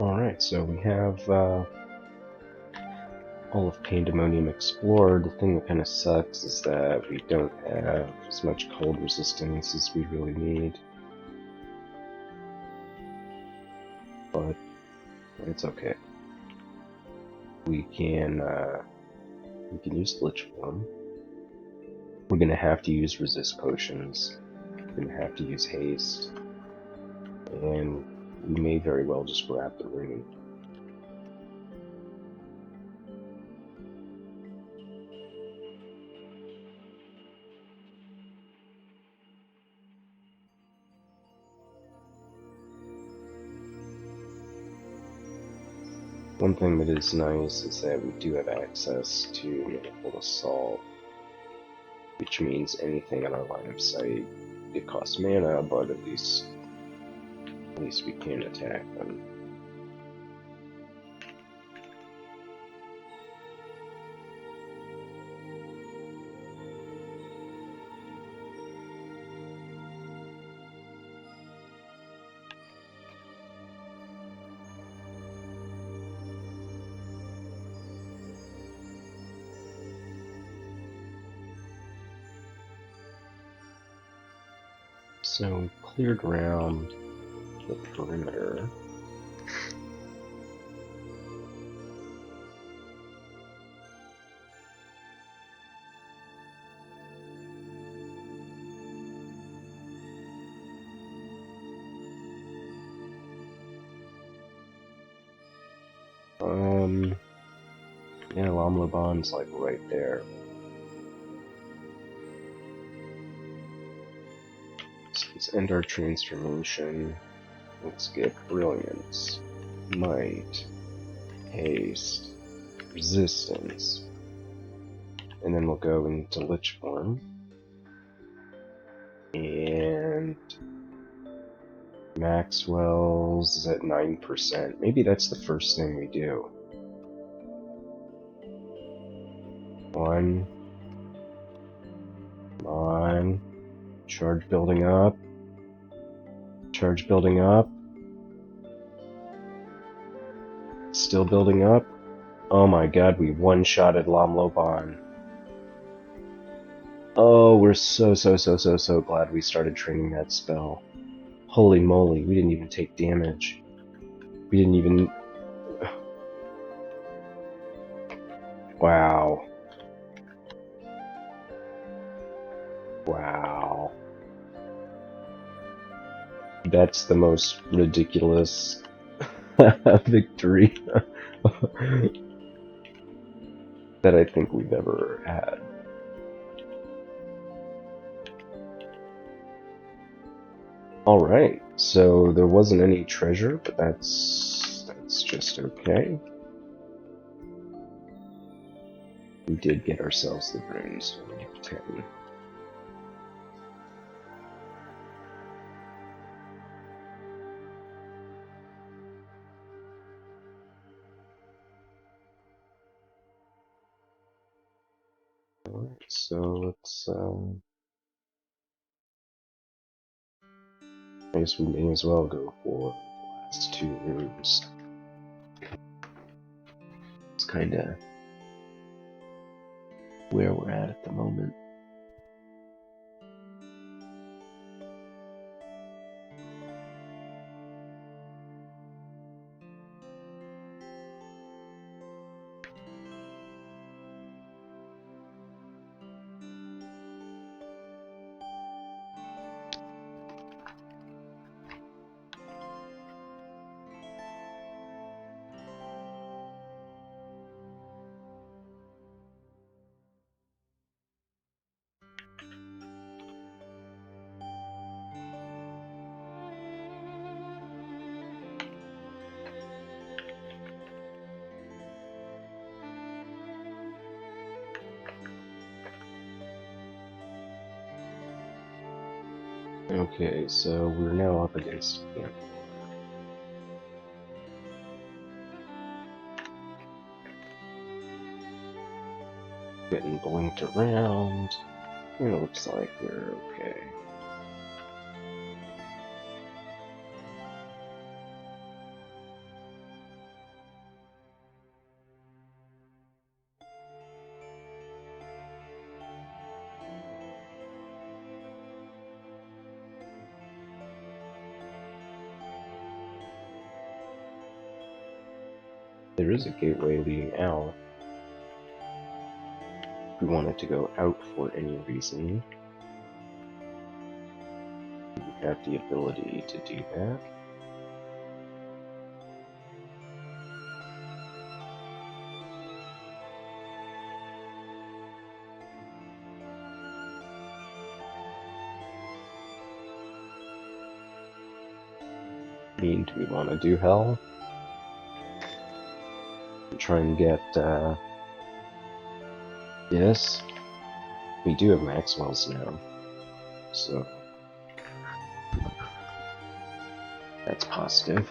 Alright, so we have all of Pandemonium explored. The thing that kind of sucks is that we don't have as much cold resistance as we really need. But it's okay. We can use Lich Form. We're gonna have to use resist potions. We're gonna have to use haste. And we may very well just grab the rune. One thing that is nice is that we do have access to Manifold Assault, which means anything on our line of sight, it costs mana, but at least we can attack them. So, cleared around the perimeter. Yeah, Lam Laban's like right there. So let's end our transformation. Let's get Brilliance, Might, Haste, Resistance, and then we'll go into Lich form. And Maxwell's is at 9%. Maybe that's the first thing we do. 1. Come on. Charge building up. Charge building up. Still building up. Oh my god, we one-shotted Lam Laban. Oh, we're so glad we started training that spell. Holy moly, we didn't even take damage. We didn't even... Wow. Wow. That's the most ridiculous victory that I think we've ever had. Alright, so there wasn't any treasure, but that's just okay. We did get ourselves the runes, so we have 10. Alright, so let's, I guess we may as well go for the last 2 runes. It's kinda where we're at the moment. Okay, so we're now up against Camp. Getting blinked around. It looks like we're okay. There is a gateway leading out. If we wanted to go out for any reason, we have the ability to do that. mean, do we want to do hell? Try and get, yes. We do have Maxwell's now, so that's positive.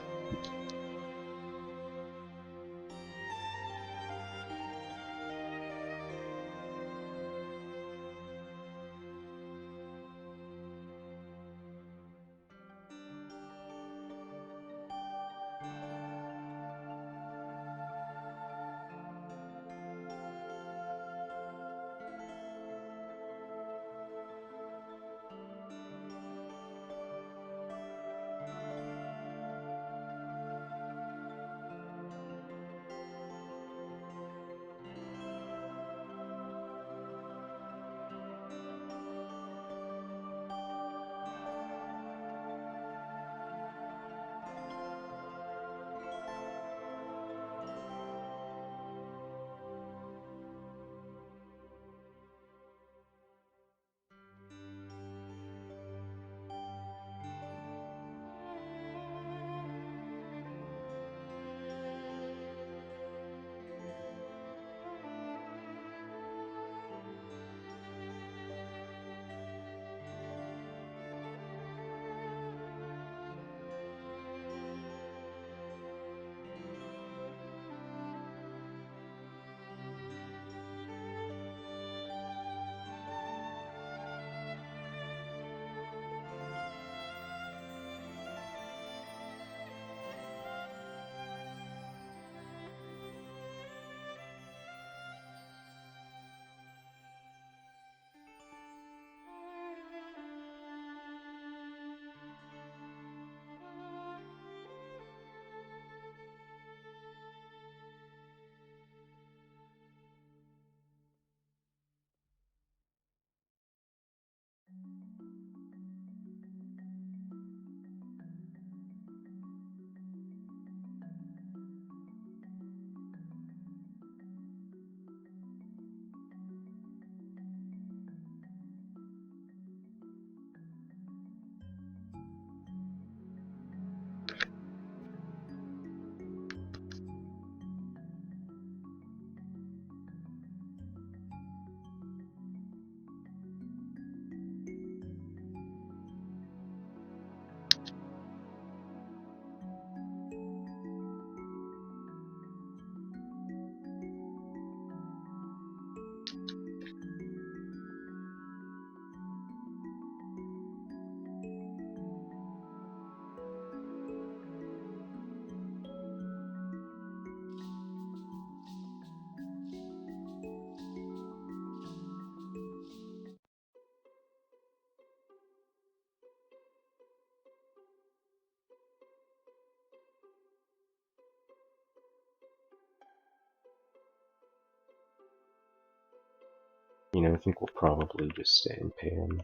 You know, I think we'll probably just stay in Pan,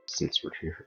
since we're here.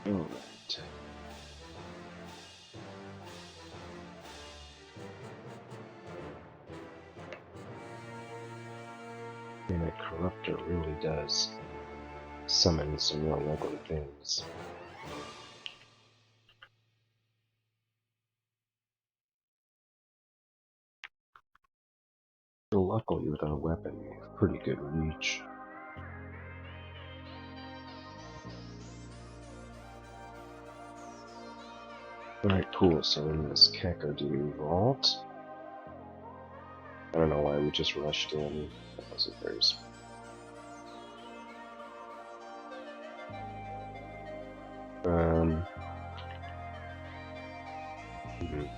Alright. And a corruptor really does summon some real ugly things. Luckily, with our weapon, we have pretty good reach. Alright, cool, so in this Kakadu vault, I don't know why we just rushed in. That wasn't very smart. Mhm.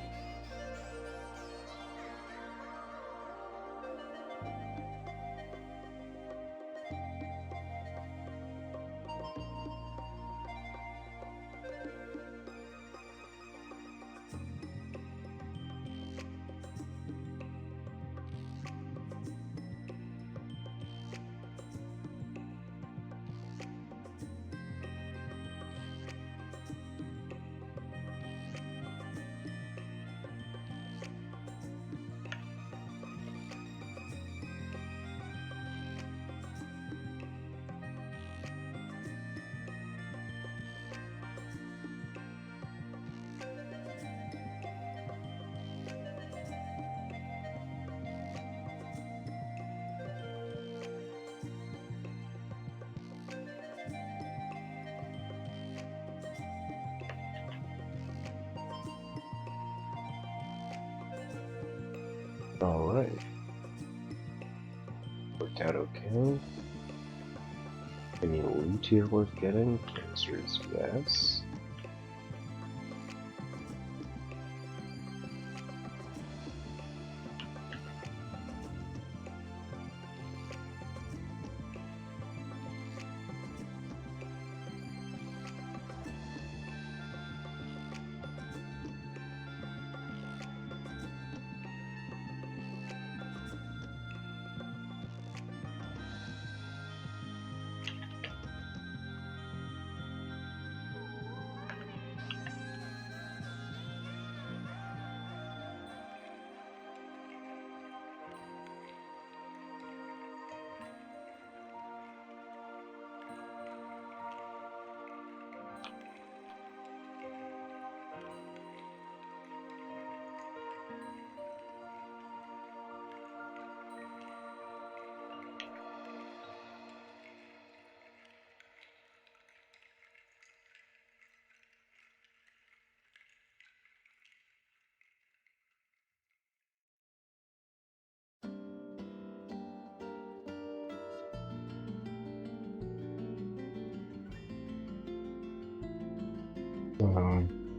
Alright. Worked out okay. Any loot here worth getting? The answer is yes.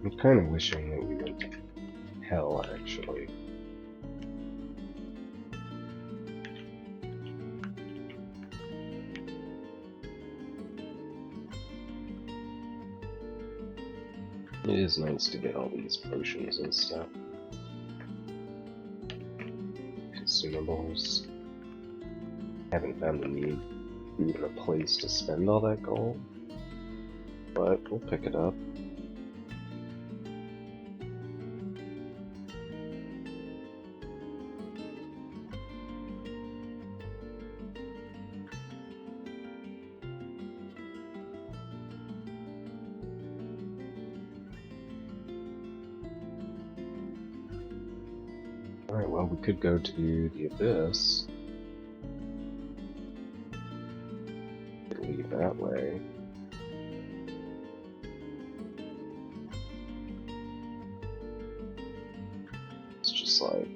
I'm kind of wishing that we went to hell, actually. It is nice to get all these potions and stuff. Consumables. Haven't found even a place to spend all that gold, but we'll pick it up. Alright, well, we could go to the Abyss. Leave that way. It's just like,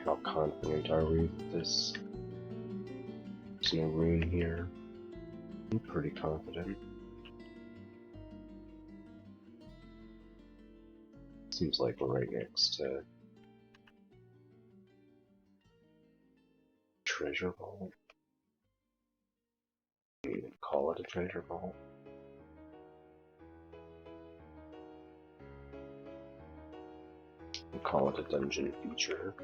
how confident are we that there's no rune here? I'm pretty confident. Seems like we're right next to treasure vault. Can we even call it a treasure vault? We'll call it a dungeon feature.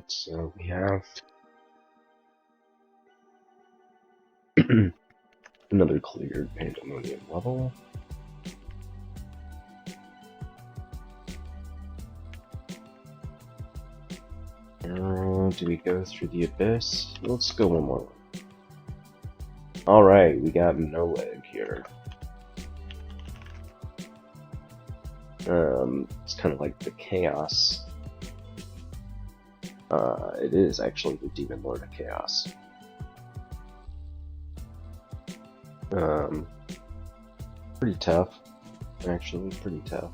Alright, so we have another cleared Pandemonium level. Do we go through the Abyss? Let's go one more. Alright, we got Noleg here. It's kind of like the Chaos. It is actually the Demon Lord of Chaos. Pretty tough. Actually, pretty tough.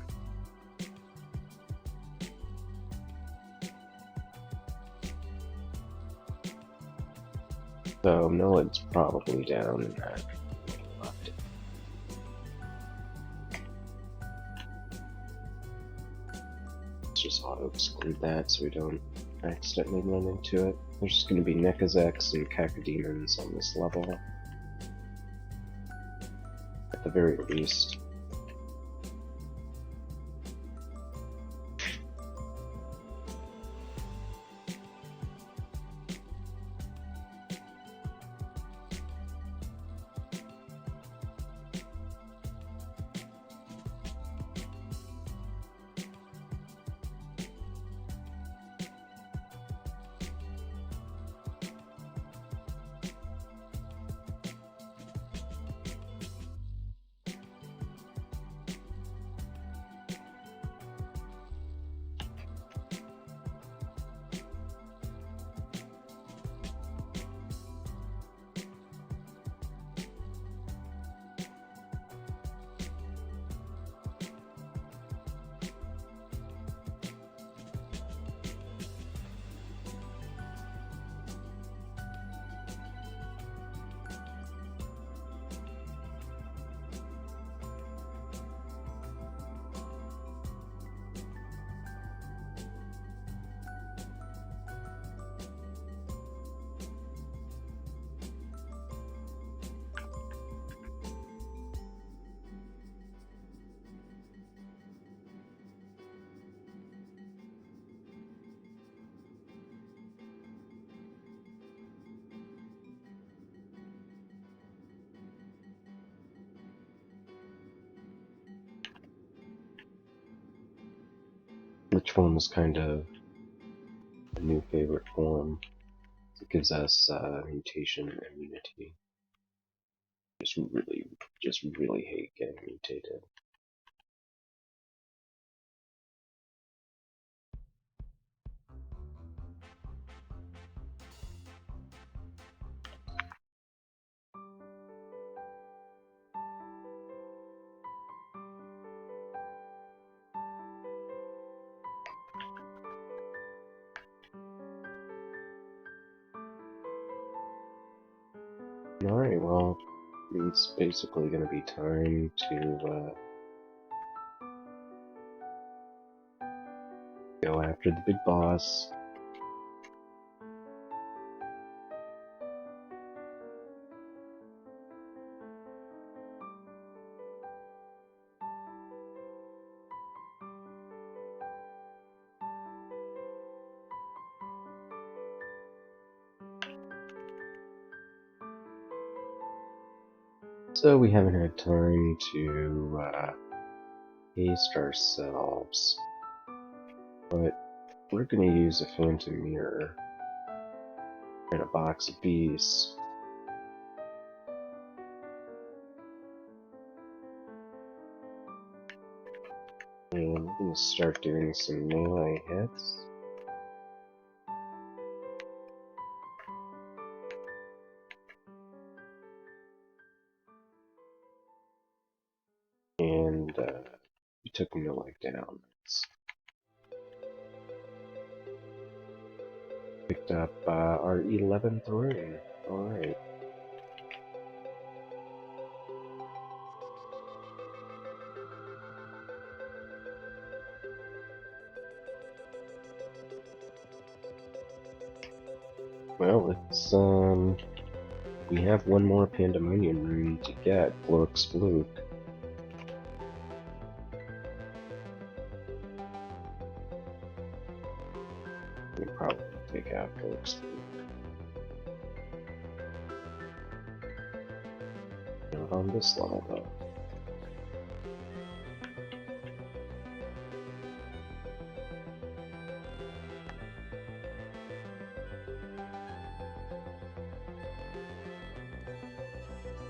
So, Noleg's probably down in that left. Let's just auto-exclude that so we don't accidentally run into it. There's just going to be Nekazeks and Cacodemons on this level. At the very least. Which one was kind of a new favorite form? It gives us mutation immunity. Just really hate getting mutated. Alright, well, it's basically going to be time to go after the big boss. So we haven't had time to haste ourselves, but we're going to use a Phantom Mirror and a Box of Beasts. And we're going to start doing some melee hits. And we took Noleg down. Picked up our 11th rune. Alright. Well, it's, we have one more Pandemonium rune to get, Flux Fluke. We can probably take Yeah, go explore. Not on this level though.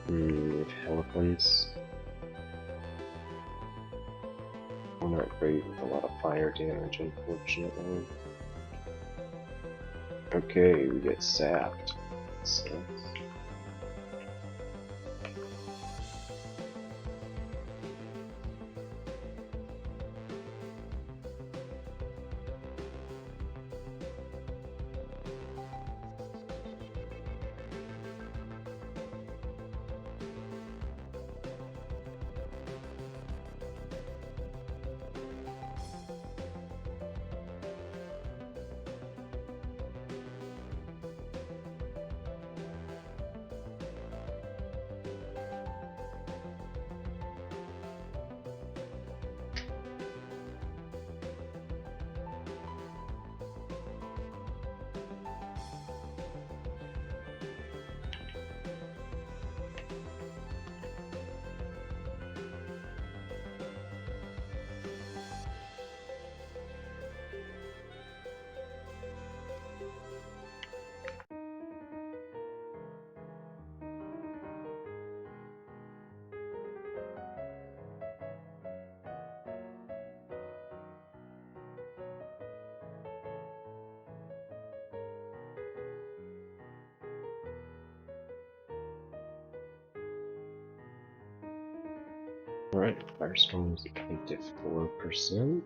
With Eloquence. We're not great with a lot of fire damage, unfortunately. Okay, we get sapped. So. Alright, Firestorm's 24%.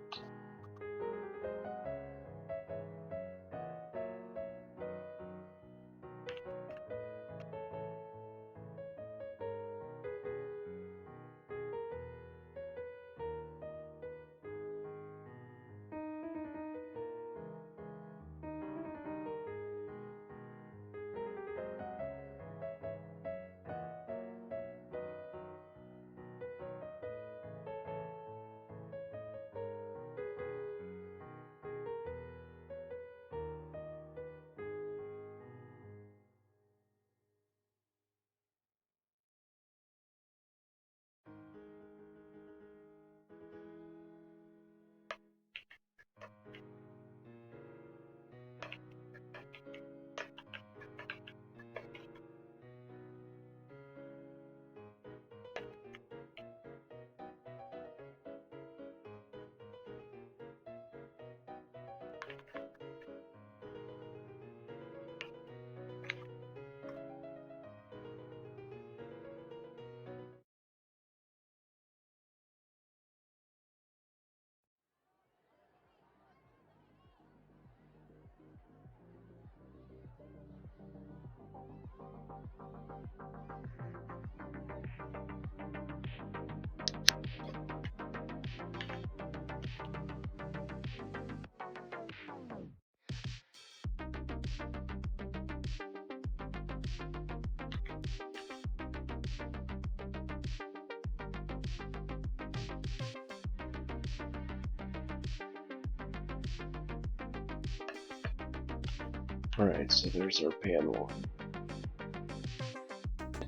Alright, so there's our panel.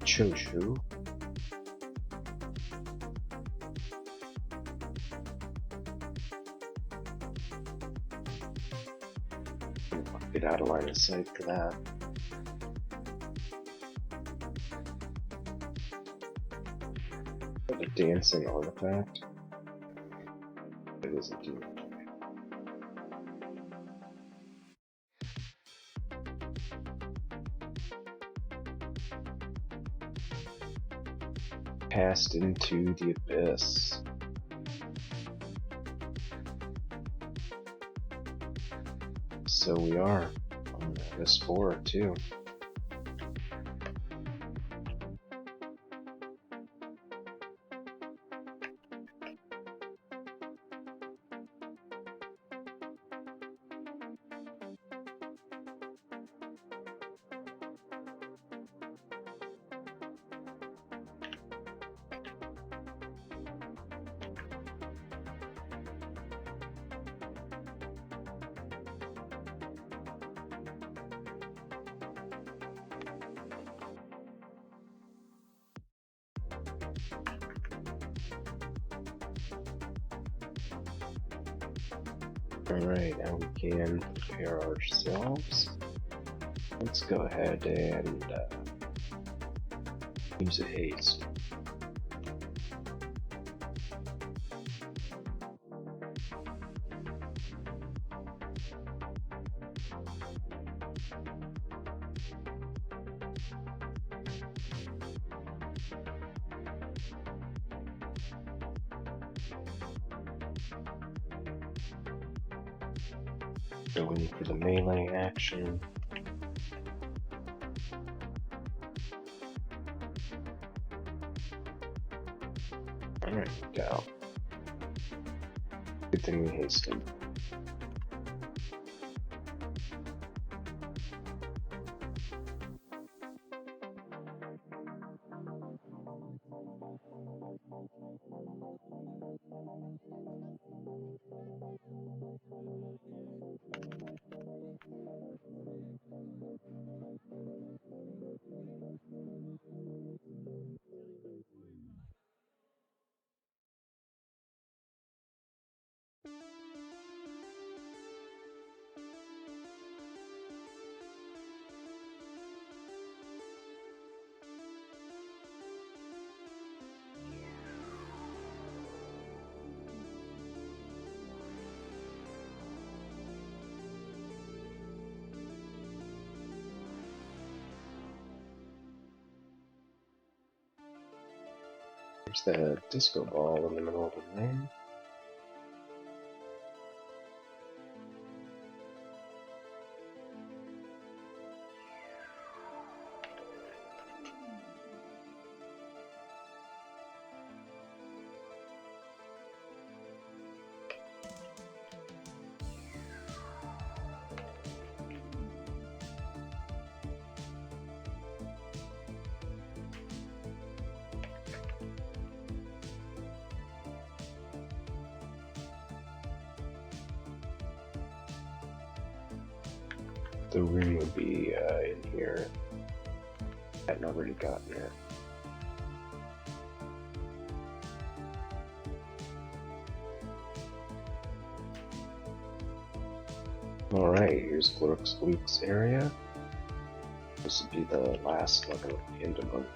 Choshu. Get out of line of sight for that. The dancing artifact. It is a demon. Cast into the abyss. So we are on this 4 too. Alright, now we can prepare ourselves. Let's go ahead and use a haste. Going for the melee action. Alright, go. Good thing we hasted. There's the disco ball in the middle of the lane. The room will be in here. I hadn't already gotten it. Alright, here's Luke's area. This will be the last look at the end of them.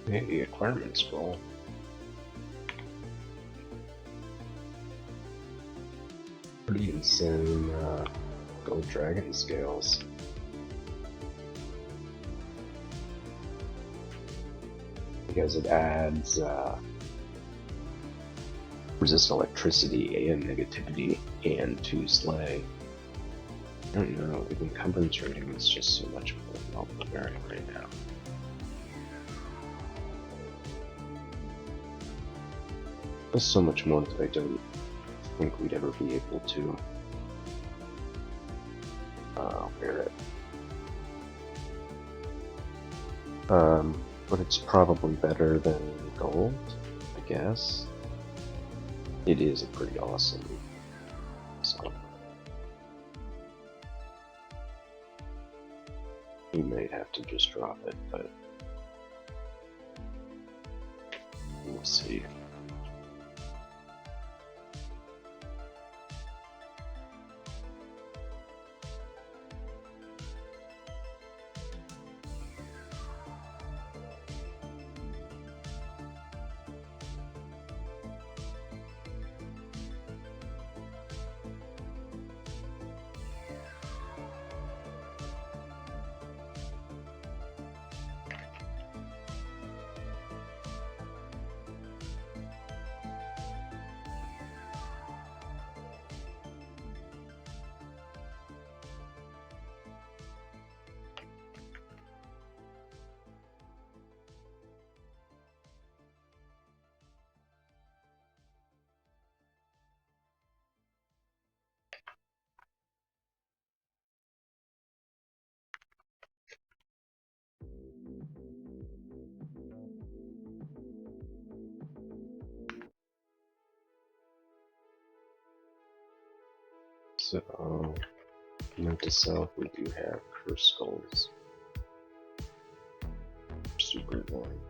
The acquirement scroll. Pretty insane gold dragon scales. Because it adds resist electricity and negativity and 2 slay. I don't know, the encumbrance rating is just so much more than all the variant right now. There's so much more that I don't think we'd ever be able to wear it. But it's probably better than gold, I guess. It is a pretty awesome song. You might have to just drop it, but we'll see. So, note to self, we do have Curse Skulls. Super annoying.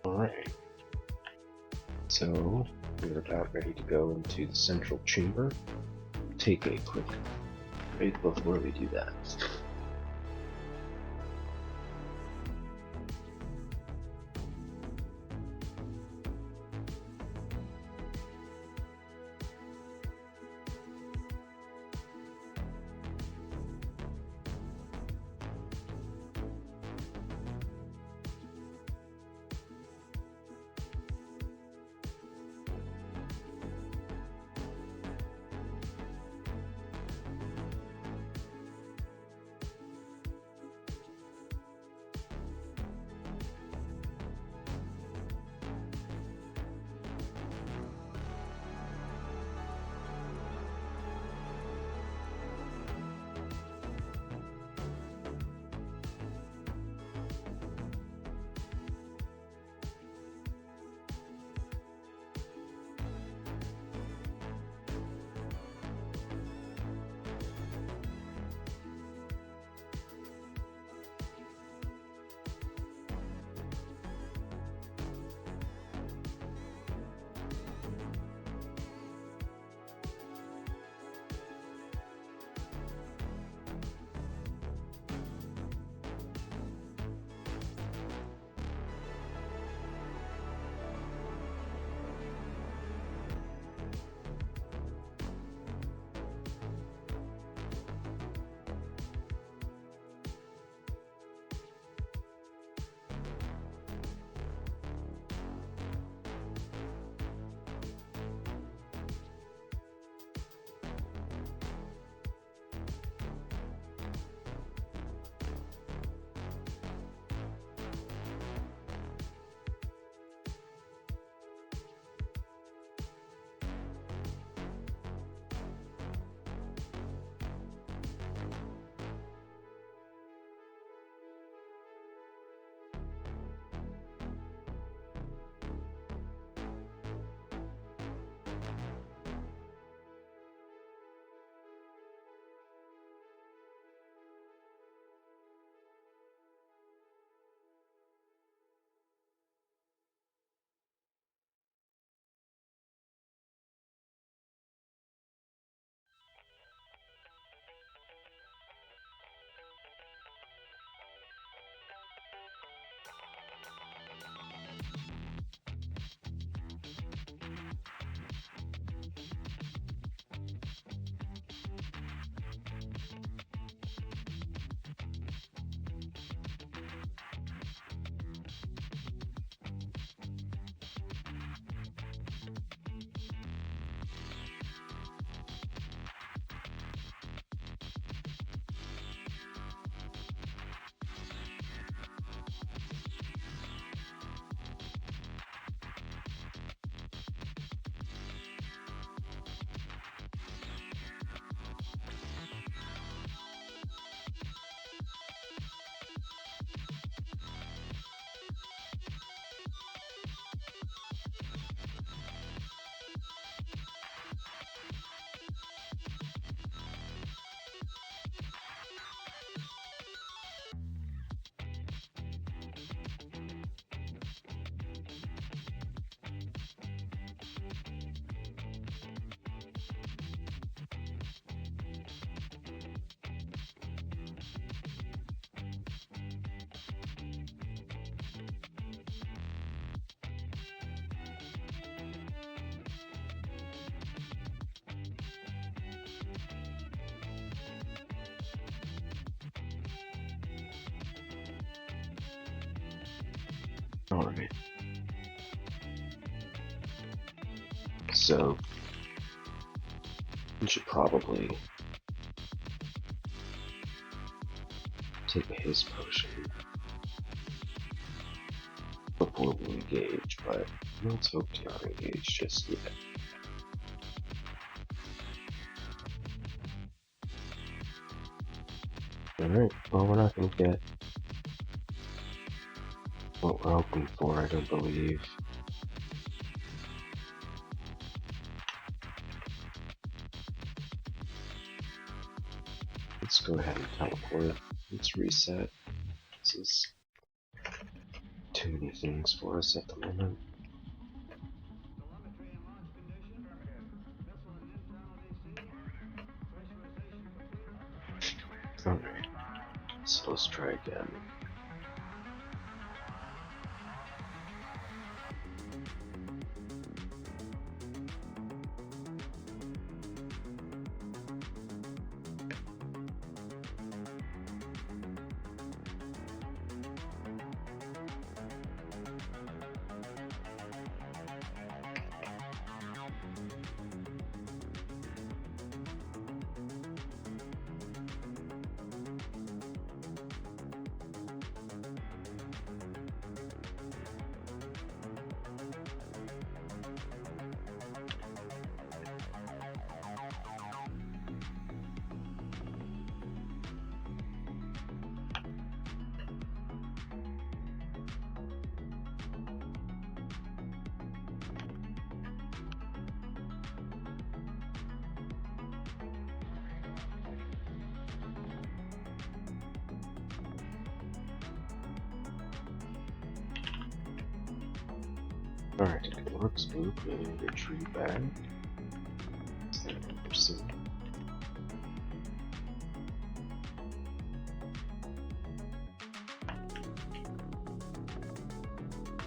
Alright. So, we're about ready to go into the central chamber. Take a quick break before we do that. Alright. So, we should probably take his potion before we engage, but let's hope to not engage just yet. Alright, well, we're not going to get what we're hoping for, I don't believe. Let's go ahead and teleport. Let's reset. This is too many things for us at the moment. Alright, so let's try again. Alright, it works. Move and retreat back. 7%.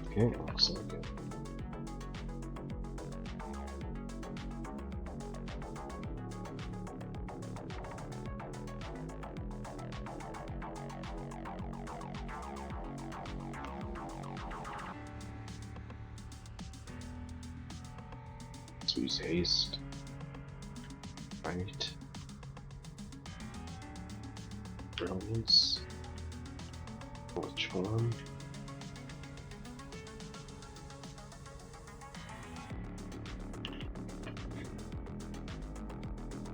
Okay, looks like it. Let's use haste. Right. Brilliance. Which one?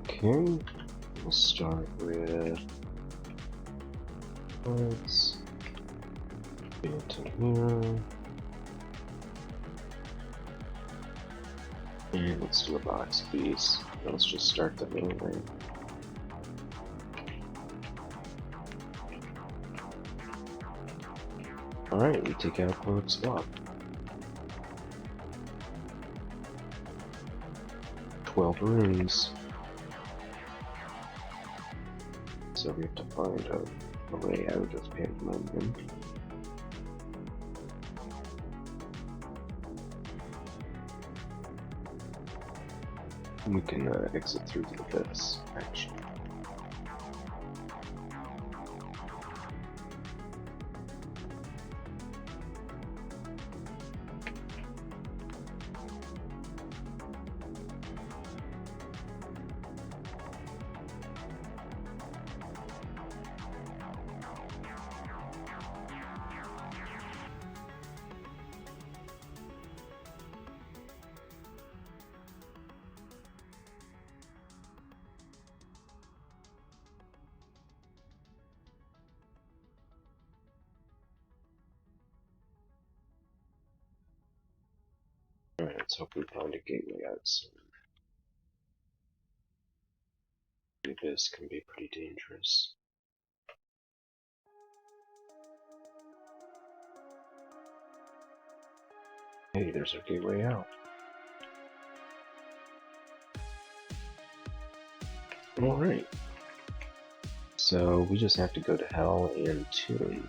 Okay, we'll start with let's get into here. And let's do a box piece. Let's just start the main way. Alright, we take out Cloak Swap. 12 runes. So we have to find a way out of Pandemonium. We can exit through the abyss, actually. Alright, let's hope we find a gateway out soon. The abyss can be pretty dangerous. Hey, there's our gateway out. Alright. So we just have to go to Hell and Tomb.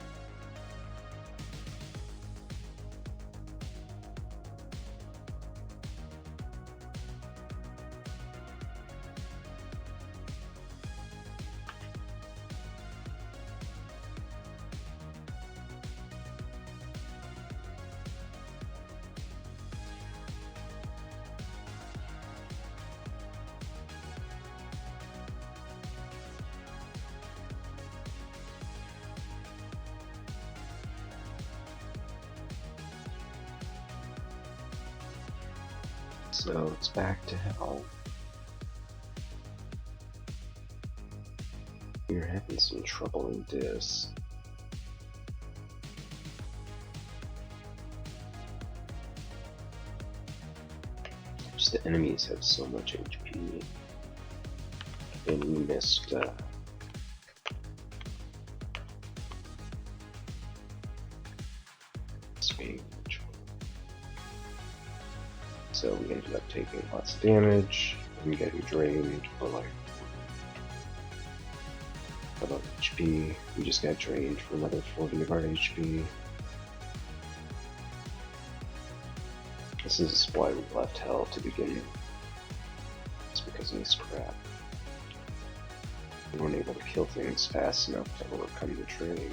So it's back to hell. We're having some trouble in this. Just the enemies have so much HP. And we missed speed. So we ended up taking lots of damage and getting drained for like about HP. We just got drained for another 40 of our HP. This is why we left hell to begin with. It's because of this crap. We weren't able to kill things fast enough to overcome the drain.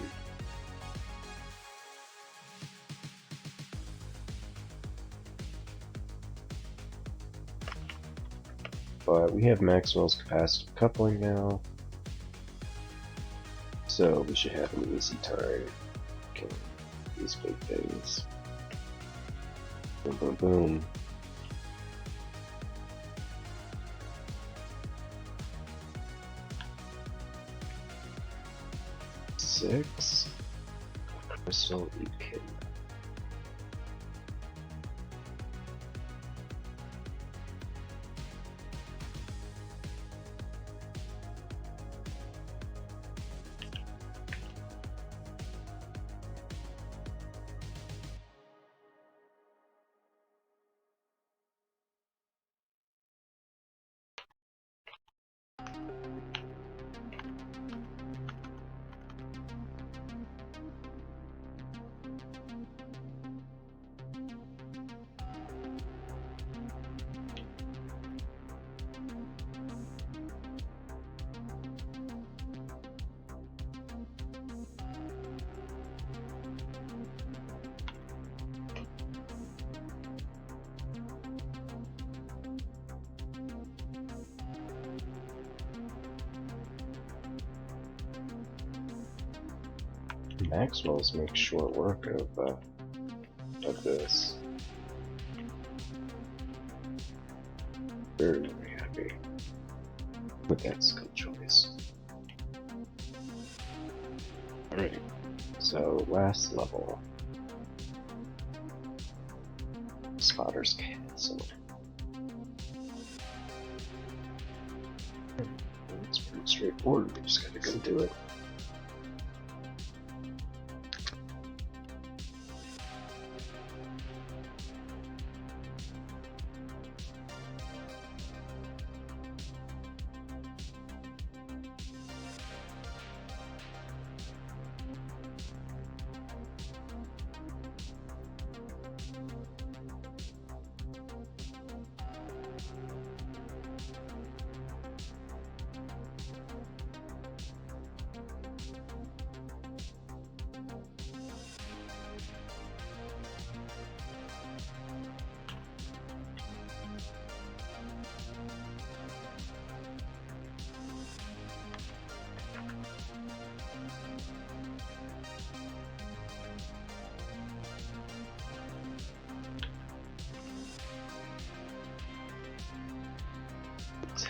But we have Maxwell's capacitive coupling now, so we should have an easy time killing these big things. Boom, boom, boom. Six. Crystal Echidna. Maxwell's make short work of this. Very, very happy with that skill choice. Alright, so last level. Spotter's Castle. It's pretty straightforward, we just gotta go do it.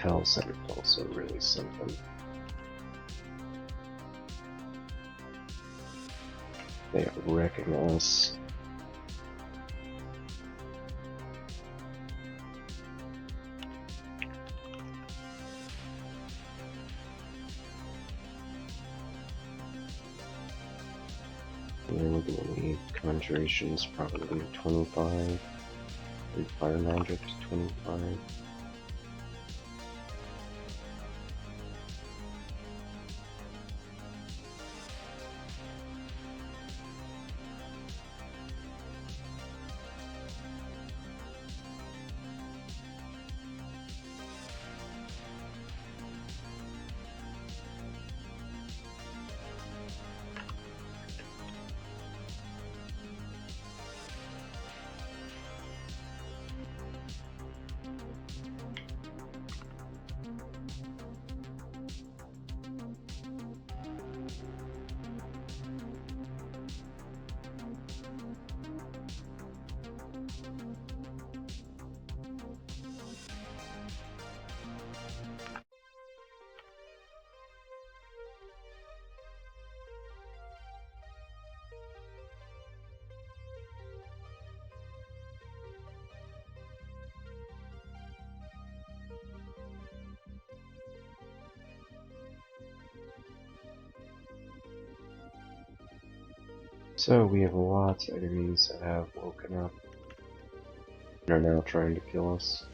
Hell Center is also really something. They are wrecking us. Yeah, we're gonna need Conjurations probably 25, and Fire Magic 25. So we have lots of enemies that have woken up and are now trying to kill us.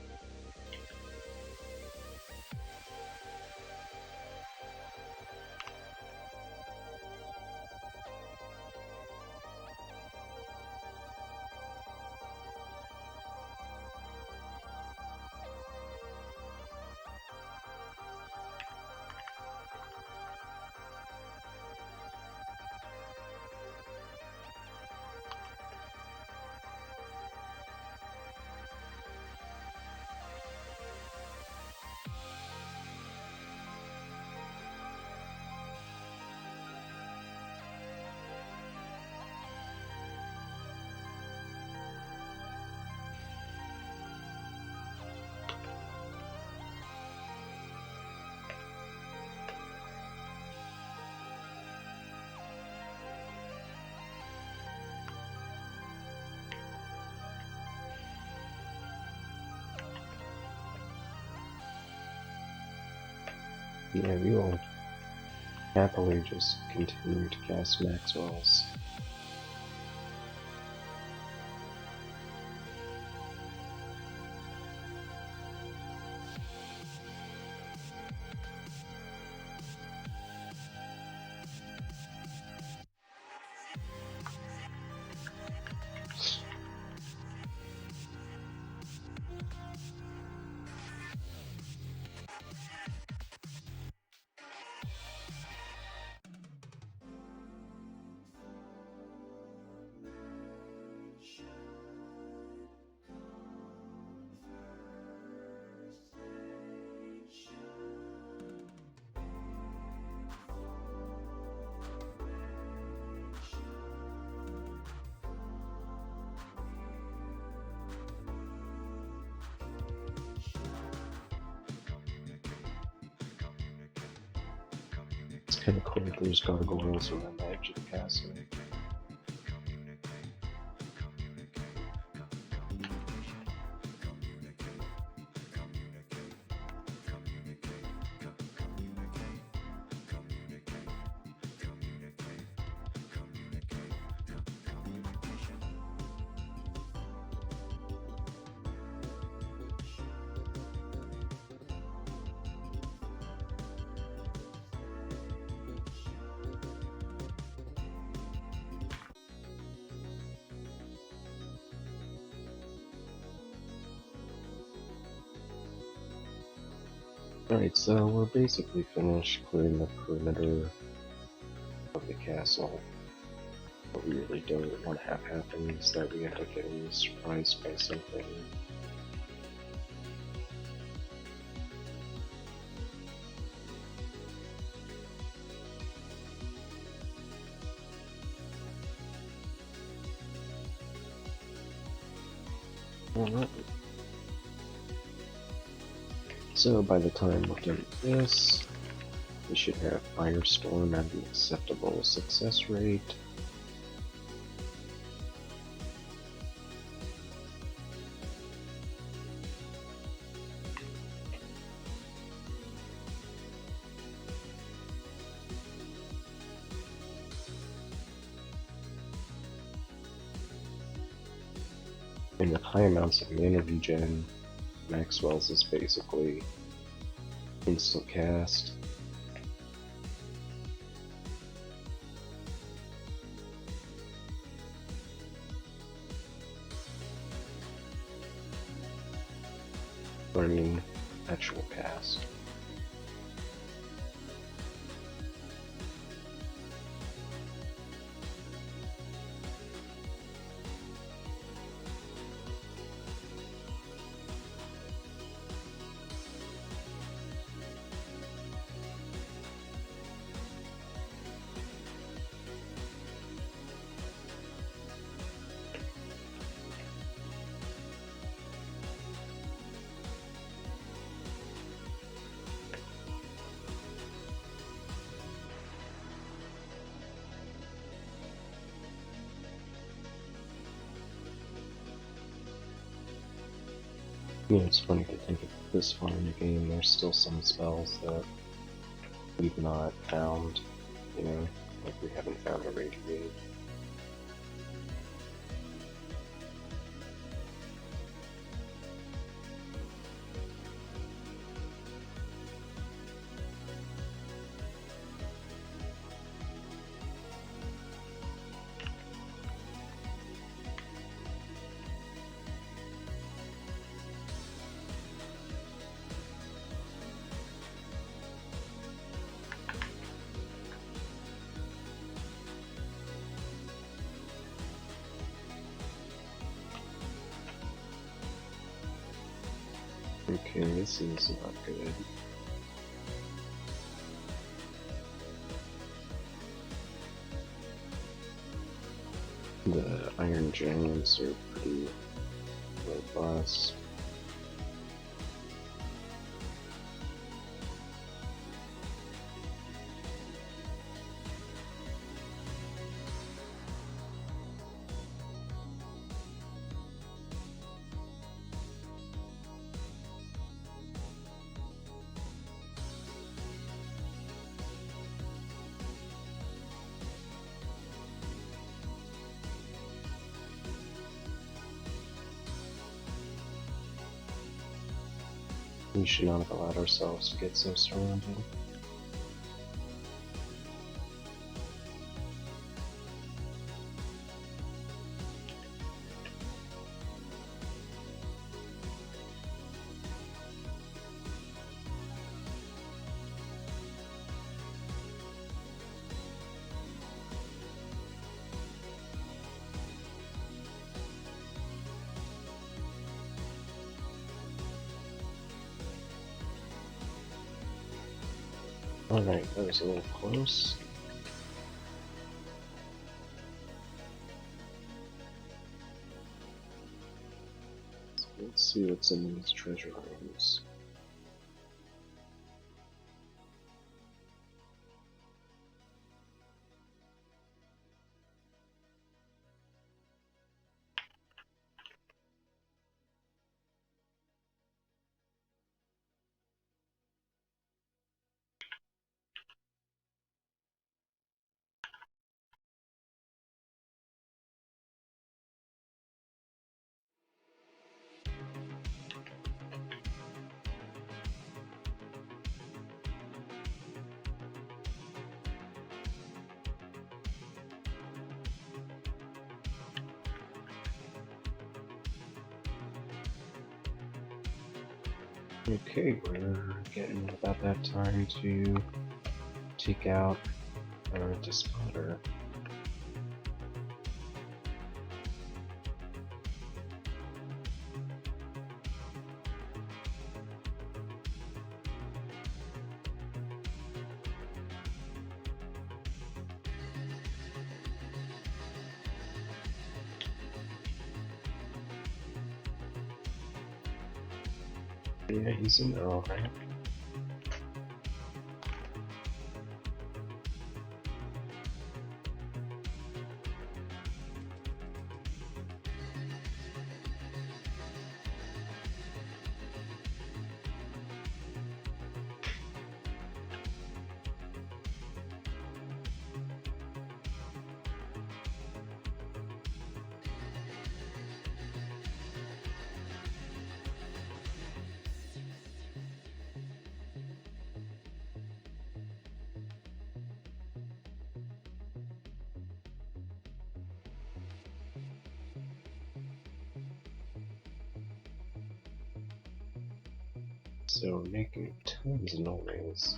Yeah, we will happily just continue to cast Maxwell's. It's kind of cool that there's gargoyles around the edge of the castle. Alright, so we're basically finished clearing the perimeter of the castle. What we really don't want to have happen is that we end up getting surprised by something. Alright. So by the time we're done with this, we should have Firestorm at an acceptable success rate. And with high amounts of mana regen, Maxwell's is basically instant cast. I mean, actual cast. You know, it's funny to think of this far in the game, there's still some spells that we've not found, you know, like we haven't found a Radiate. Okay, this is not good. The Iron Giants are pretty robust. We should not have allowed ourselves to get so surrounded. Alright, that was a little close. So let's see what's in these treasure rooms. Okay, we're getting about that time to take out our Despotter. Yeah, he's in there alright. So making tons of noise.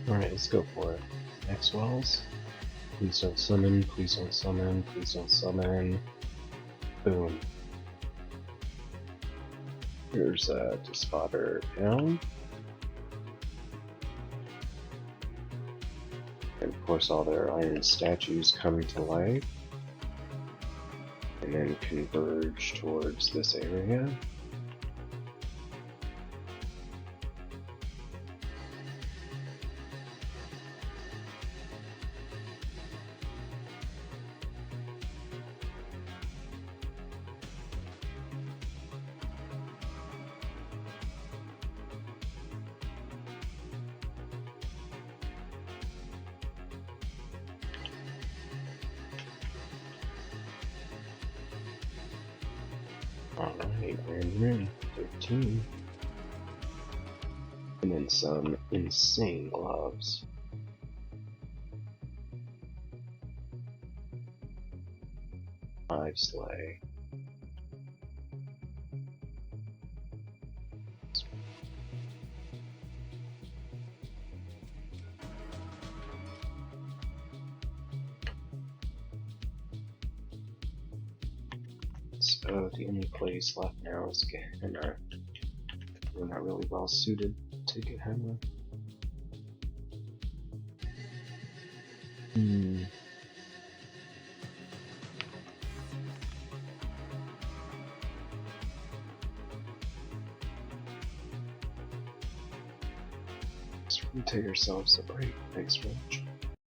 Alright, let's go for it. X-Wells. Please don't summon, please don't summon, please don't summon. Boom. Here's a Despotter down. And of course all their iron statues coming to life. And then converge towards this area. Alright, we're in 13. And then some insane gloves. Five sleigh. So the only place left now is Gehenna. We're not really well suited to Gehenna. Let's take ourselves a break. Thanks, Rich.